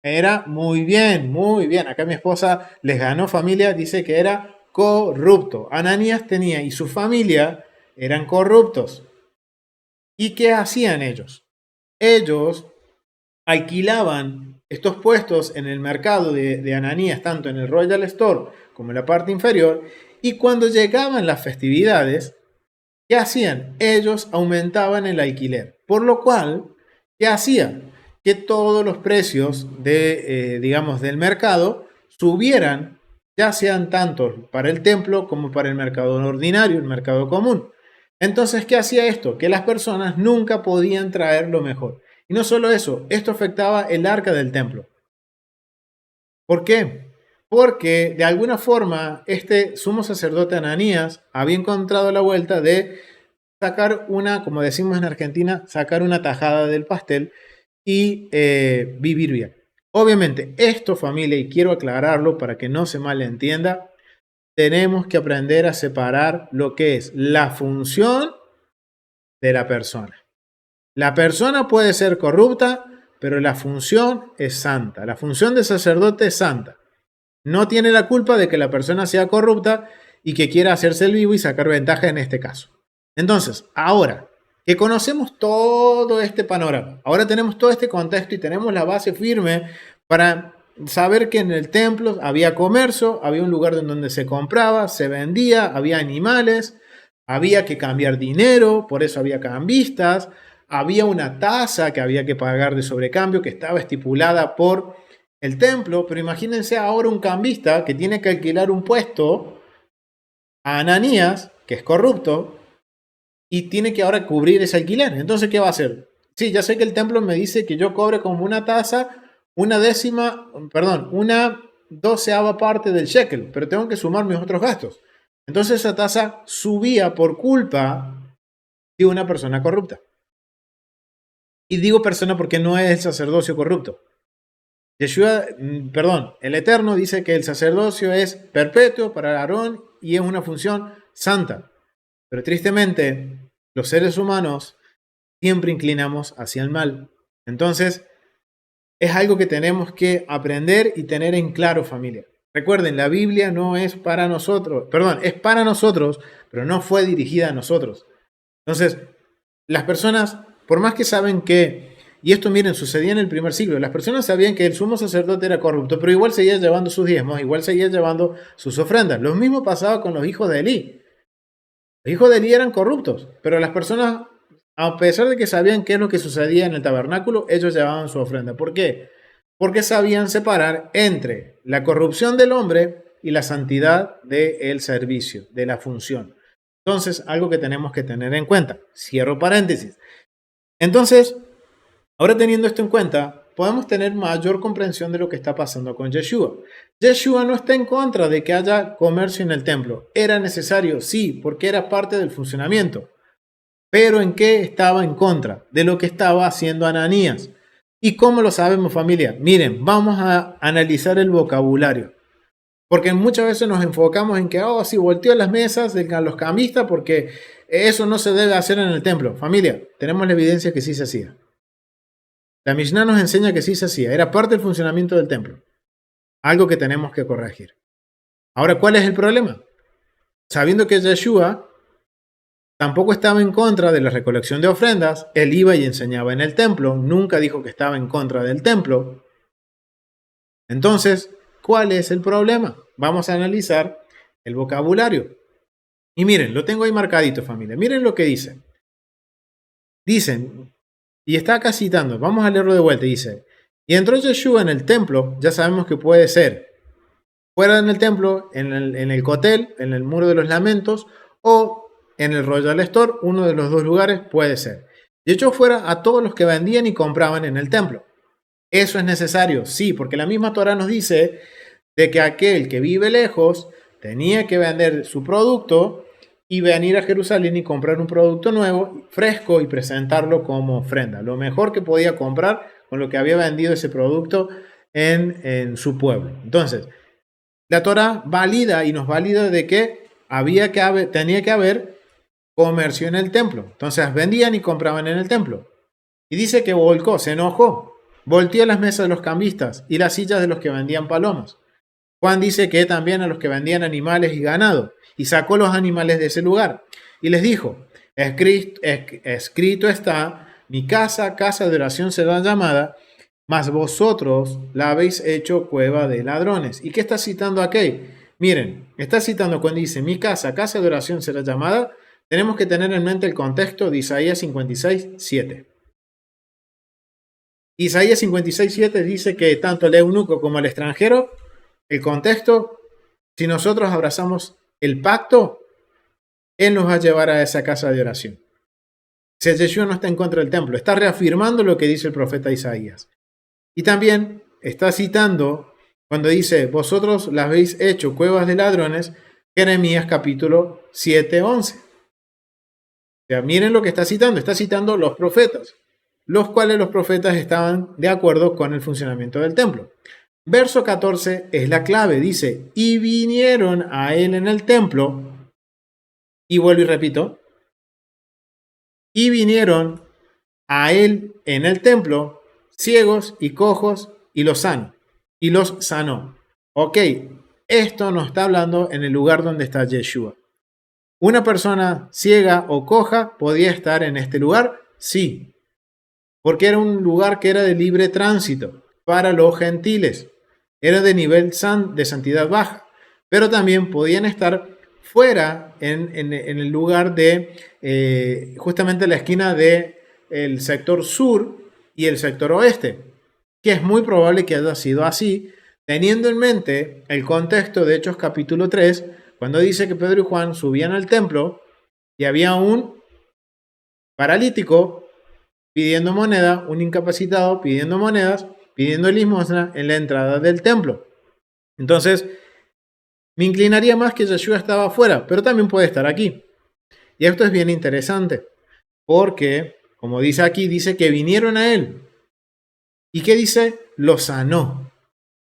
era muy bien, muy bien. Acá mi esposa les ganó, familia, dice que era corrupto. Ananías tenía y su familia eran corruptos. ¿Y qué hacían ellos? Ellos alquilaban estos puestos en el mercado de Ananías, tanto en el Royal Store como en la parte inferior, y cuando llegaban las festividades, ¿qué hacían? Ellos aumentaban el alquiler, por lo cual, ¿qué hacían? Que todos los precios digamos, del mercado subieran, ya sean tanto para el templo como para el mercado ordinario, el mercado común. Entonces, ¿qué hacía esto? Que las personas nunca podían traer lo mejor. Y no solo eso, esto afectaba el arca del templo. ¿Por qué? Porque de alguna forma este sumo sacerdote Ananías había encontrado la vuelta de sacar una, como decimos en Argentina, sacar una tajada del pastel y vivir bien. Obviamente, esto, familia, y quiero aclararlo para que no se malentienda, tenemos que aprender a separar lo que es la función de la persona. La persona puede ser corrupta, pero la función es santa. La función de sacerdote es santa. No tiene la culpa de que la persona sea corrupta y que quiera hacerse el vivo y sacar ventaja en este caso. Entonces, ahora que conocemos todo este panorama, ahora tenemos todo este contexto y tenemos la base firme para saber que en el templo había comercio, había un lugar donde se compraba, se vendía, había animales, había que cambiar dinero, por eso había cambistas, había una tasa que había que pagar de sobrecambio que estaba estipulada por el templo, pero imagínense ahora un cambista que tiene que alquilar un puesto a Ananías, que es corrupto, y tiene que ahora cubrir ese alquiler. Entonces, ¿qué va a hacer? Sí, ya sé que el templo me dice que yo cobre como una tasa, una doceava parte del shekel, pero tengo que sumar mis otros gastos. Entonces esa tasa subía por culpa de una persona corrupta. Y digo persona porque no es el sacerdocio corrupto. El Eterno dice que el sacerdocio es perpetuo para Aarón y es una función santa. Pero tristemente, los seres humanos siempre inclinamos hacia el mal. Entonces, es algo que tenemos que aprender y tener en claro, familia. Recuerden, la Biblia no es para nosotros, es para nosotros, pero no fue dirigida a nosotros. Entonces, las personas, por más que saben que, y esto miren, sucedía en el primer siglo, las personas sabían que el sumo sacerdote era corrupto, pero igual seguía llevando sus diezmos, igual seguía llevando sus ofrendas. Lo mismo pasaba con los hijos de Elí. Los hijos de Elí eran corruptos, pero las personas, a pesar de que sabían qué es lo que sucedía en el tabernáculo, ellos llevaban su ofrenda. ¿Por qué? Porque sabían separar entre la corrupción del hombre y la santidad del servicio, de la función. Entonces, algo que tenemos que tener en cuenta. Cierro paréntesis. Entonces, ahora teniendo esto en cuenta, podemos tener mayor comprensión de lo que está pasando con Yeshua. Yeshua no está en contra de que haya comercio en el templo. Era necesario, sí, porque era parte del funcionamiento. Pero ¿en qué estaba en contra? De lo que estaba haciendo Ananías. ¿Y cómo lo sabemos, familia? Miren, vamos a analizar el vocabulario. Porque muchas veces nos enfocamos en que, sí, volteó las mesas de los cambistas porque eso no se debe hacer en el templo. Familia, tenemos la evidencia que sí se hacía. La Mishnah nos enseña que sí se hacía. Era parte del funcionamiento del templo. Algo que tenemos que corregir. Ahora, ¿cuál es el problema? Sabiendo que Yeshua tampoco estaba en contra de la recolección de ofrendas, él iba y enseñaba en el templo, nunca dijo que estaba en contra del templo. Entonces, ¿cuál es el problema? Vamos a analizar el vocabulario. Y miren, lo tengo ahí marcadito, familia. Miren lo que dice. Dicen, y está acá citando, vamos a leerlo de vuelta, dice, y entró Yeshua en el templo, ya sabemos que puede ser fuera en el templo, en el Kotel, en el Muro de los Lamentos, o en el Royal Store, uno de los dos lugares puede ser. Y echó fuera a todos los que vendían y compraban en el templo. ¿Eso es necesario? Sí, porque la misma Torá nos dice de que aquel que vive lejos tenía que vender su producto y venir a Jerusalén y comprar un producto nuevo, fresco, y presentarlo como ofrenda. Lo mejor que podía comprar con lo que había vendido ese producto en su pueblo. Entonces, la Torá valida y nos valida de que tenía que haber comercio en el templo. Entonces vendían y compraban en el templo. Y dice que volcó, se enojó, volteó las mesas de los cambistas y las sillas de los que vendían palomas. Juan dice que también a los que vendían animales y ganado, y sacó los animales de ese lugar. Y les dijo, escrito está, mi casa, casa de oración será llamada, mas vosotros la habéis hecho cueva de ladrones. ¿Y qué está citando aquí? Miren, está citando cuando dice, mi casa, casa de oración será llamada, tenemos que tener en mente el contexto de Isaías 56:7. Isaías 56:7 dice que tanto el eunuco como el extranjero, el contexto, si nosotros abrazamos el pacto, Él nos va a llevar a esa casa de oración. Si Yeshua no está en contra del templo, está reafirmando lo que dice el profeta Isaías. Y también está citando cuando dice, vosotros las habéis hecho cuevas de ladrones, Jeremías capítulo 7:11. O sea, miren lo que está citando los profetas, los cuales los profetas estaban de acuerdo con el funcionamiento del templo. Verso 14 es la clave, dice, y vinieron a él en el templo, y vuelvo y repito, y vinieron a él en el templo, ciegos y cojos, y los sanó. Ok, esto nos está hablando en el lugar donde está Yeshua. ¿Una persona ciega o coja podía estar en este lugar? Sí, porque era un lugar que era de libre tránsito para los gentiles. Era de nivel de santidad baja, pero también podían estar fuera en el lugar de justamente la esquina del sector sur y el sector oeste, que es muy probable que haya sido así, teniendo en mente el contexto de Hechos capítulo 3, cuando dice que Pedro y Juan subían al templo y había un paralítico pidiendo moneda, un incapacitado pidiendo monedas, pidiendo limosna en la entrada del templo. Entonces, me inclinaría más que Yeshua estaba afuera, pero también puede estar aquí. Y esto es bien interesante, porque, como dice aquí, dice que vinieron a él. ¿Y qué dice? Los sanó.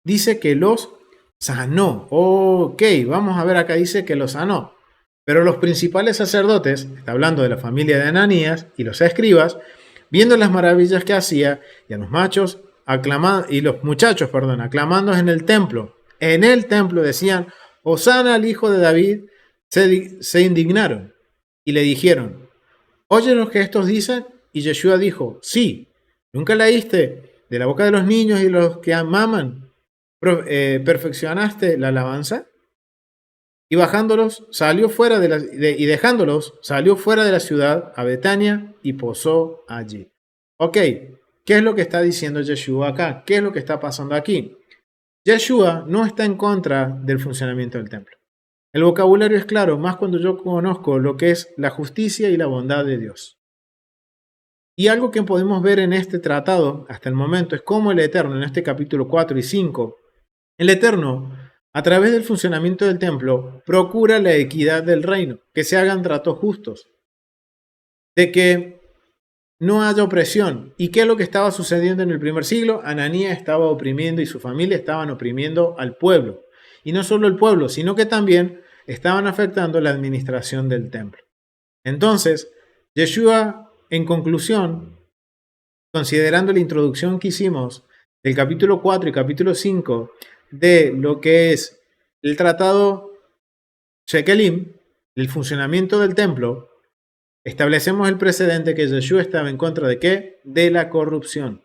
Dice que los sanó. Ok, vamos a ver acá, dice que los sanó. Pero los principales sacerdotes, está hablando de la familia de Ananías y los escribas, viendo las maravillas que hacía, y a los machos los muchachos, aclamando en el templo. En el templo decían, Hosana al hijo de David, se indignaron y le dijeron, ¿oyen lo que estos dicen? Y Yeshua dijo, sí, ¿nunca leíste de la boca de los niños y los que maman? ¿Perfeccionaste la alabanza? Y bajándolos, salió fuera y dejándolos, salió fuera de la ciudad a Betania y posó allí. Ok, ¿qué es lo que está diciendo Yeshua acá? ¿Qué es lo que está pasando aquí? Yeshua no está en contra del funcionamiento del templo. El vocabulario es claro, más cuando yo conozco lo que es la justicia y la bondad de Dios. Y algo que podemos ver en este tratado hasta el momento es cómo el Eterno, en este capítulo 4 y 5, el Eterno, a través del funcionamiento del templo, procura la equidad del reino, que se hagan tratos justos, de que no haya opresión. ¿Y qué es lo que estaba sucediendo en el primer siglo? Ananías estaba oprimiendo y su familia estaban oprimiendo al pueblo. Y no solo el pueblo, sino que también estaban afectando la administración del templo. Entonces, Yeshua, en conclusión, considerando la introducción que hicimos del capítulo 4 y capítulo 5 de lo que es el tratado Shekelim, el funcionamiento del templo, establecemos el precedente que Yeshua estaba en contra de ¿qué? De la corrupción.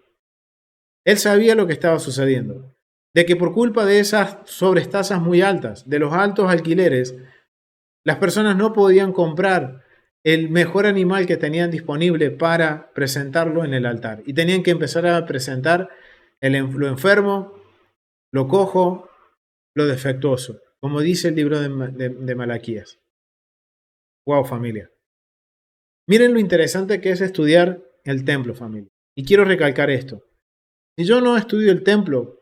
Él sabía lo que estaba sucediendo, de que por culpa de esas sobrestasas muy altas, de los altos alquileres, las personas no podían comprar el mejor animal que tenían disponible para presentarlo en el altar. Y tenían que empezar a presentar lo enfermo, lo cojo, lo defectuoso, como dice el libro de Malaquías. Wow, familia. Miren lo interesante que es estudiar el templo, familia. Y quiero recalcar esto. Si yo no estudio el templo,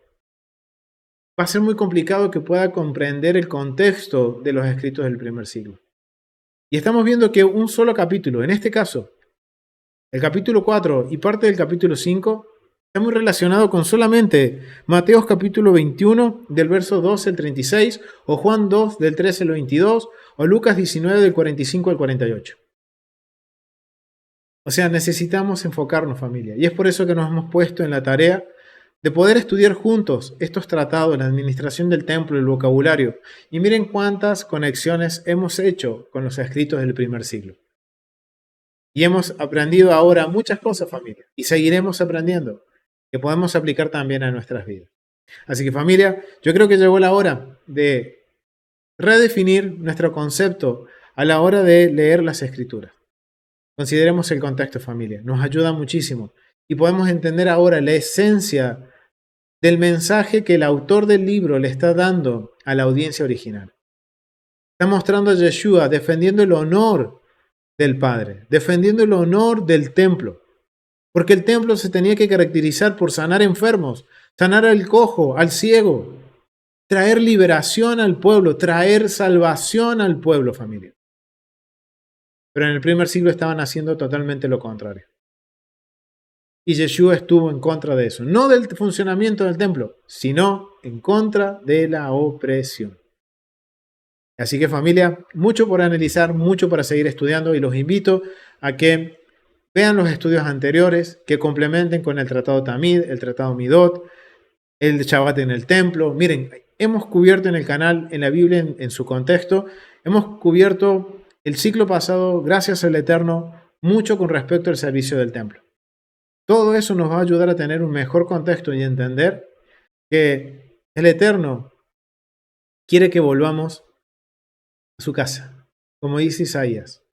va a ser muy complicado que pueda comprender el contexto de los escritos del primer siglo. Y estamos viendo que un solo capítulo, en este caso, el capítulo 4 y parte del capítulo 5, está muy relacionado con solamente Mateo capítulo 21 del verso 12 al 36, o Juan 2 del 13 al 22, o Lucas 19 del 45 al 48. O sea, necesitamos enfocarnos, familia. Y es por eso que nos hemos puesto en la tarea de poder estudiar juntos estos tratados, la administración del templo, el vocabulario. Y miren cuántas conexiones hemos hecho con los escritos del primer siglo. Y hemos aprendido ahora muchas cosas, familia. Y seguiremos aprendiendo, que podemos aplicar también a nuestras vidas. Así que, familia, yo creo que llegó la hora de redefinir nuestro concepto a la hora de leer las escrituras. Consideremos el contexto, familia. Nos ayuda muchísimo. Y podemos entender ahora la esencia del mensaje que el autor del libro le está dando a la audiencia original. Está mostrando a Yeshua defendiendo el honor del Padre, defendiendo el honor del templo. Porque el templo se tenía que caracterizar por sanar enfermos, sanar al cojo, al ciego, traer liberación al pueblo, traer salvación al pueblo, familia. Pero en el primer siglo estaban haciendo totalmente lo contrario. Y Yeshua estuvo en contra de eso. No del funcionamiento del templo, sino en contra de la opresión. Así que, familia, mucho por analizar, mucho para seguir estudiando, y los invito a que vean los estudios anteriores, que complementen con el Tratado Tamid, el Tratado Midot, el Shabbat en el templo. Miren, hemos cubierto en el canal, en la Biblia, en su contexto, hemos cubierto el ciclo pasado, gracias al Eterno, mucho con respecto al servicio del templo. Todo eso nos va a ayudar a tener un mejor contexto y entender que el Eterno quiere que volvamos a su casa, como dice Isaías.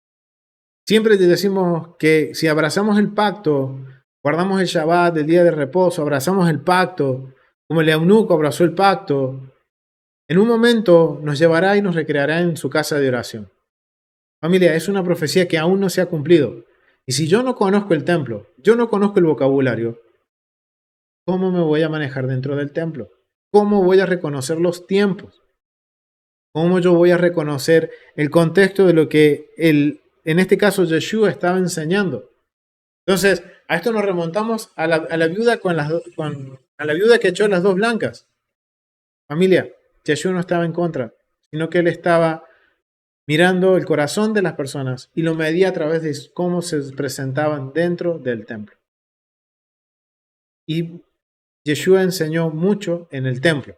Siempre te decimos que si abrazamos el pacto, guardamos el Shabbat, el día de reposo, abrazamos el pacto, como el eunuco abrazó el pacto, en un momento nos llevará y nos recreará en su casa de oración. Familia, es una profecía que aún no se ha cumplido. Y si yo no conozco el templo, yo no conozco el vocabulario, ¿cómo me voy a manejar dentro del templo? ¿Cómo voy a reconocer los tiempos? ¿Cómo yo voy a reconocer el contexto de lo que en este caso Yeshua estaba enseñando? Entonces, a esto nos remontamos a la viuda a la viuda que echó las dos blancas. Familia, Yeshua no estaba en contra, sino que él estaba mirando el corazón de las personas y lo medía a través de cómo se presentaban dentro del templo. Y Yeshua enseñó mucho en el templo.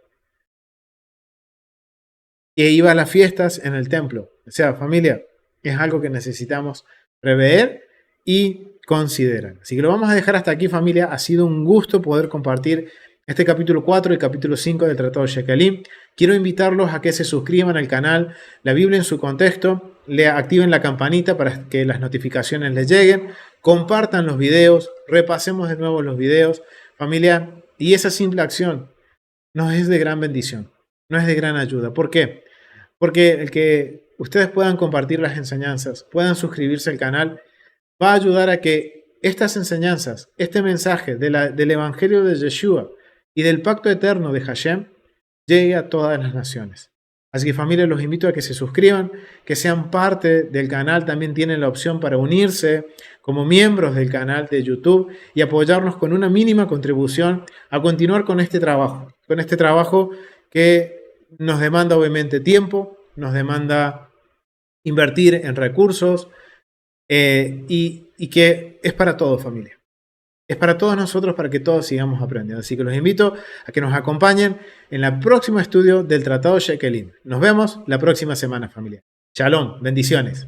E iba a las fiestas en el templo. O sea, familia, es algo que necesitamos prever y considerar. Así que lo vamos a dejar hasta aquí, familia. Ha sido un gusto poder compartir este capítulo 4 y capítulo 5 del Tratado de Shekalim. Quiero invitarlos a que se suscriban al canal, la Biblia en su contexto, le activen la campanita para que las notificaciones les lleguen, compartan los videos, repasemos de nuevo los videos, familia, y esa simple acción nos es de gran bendición, no es de gran ayuda. ¿Por qué? Porque el que ustedes puedan compartir las enseñanzas, puedan suscribirse al canal, va a ayudar a que estas enseñanzas, este mensaje del Evangelio de Yeshua y del pacto eterno de Hashem llegue a todas las naciones. Así que, familia, los invito a que se suscriban, que sean parte del canal. También tienen la opción para unirse como miembros del canal de YouTube y apoyarnos con una mínima contribución a continuar con este trabajo que nos demanda obviamente tiempo, nos demanda invertir en recursos y que es para todos, familia. Es para todos nosotros, para que todos sigamos aprendiendo. Así que los invito a que nos acompañen en el próximo estudio del Tratado Shekalim. Nos vemos la próxima semana, familia. Shalom, bendiciones.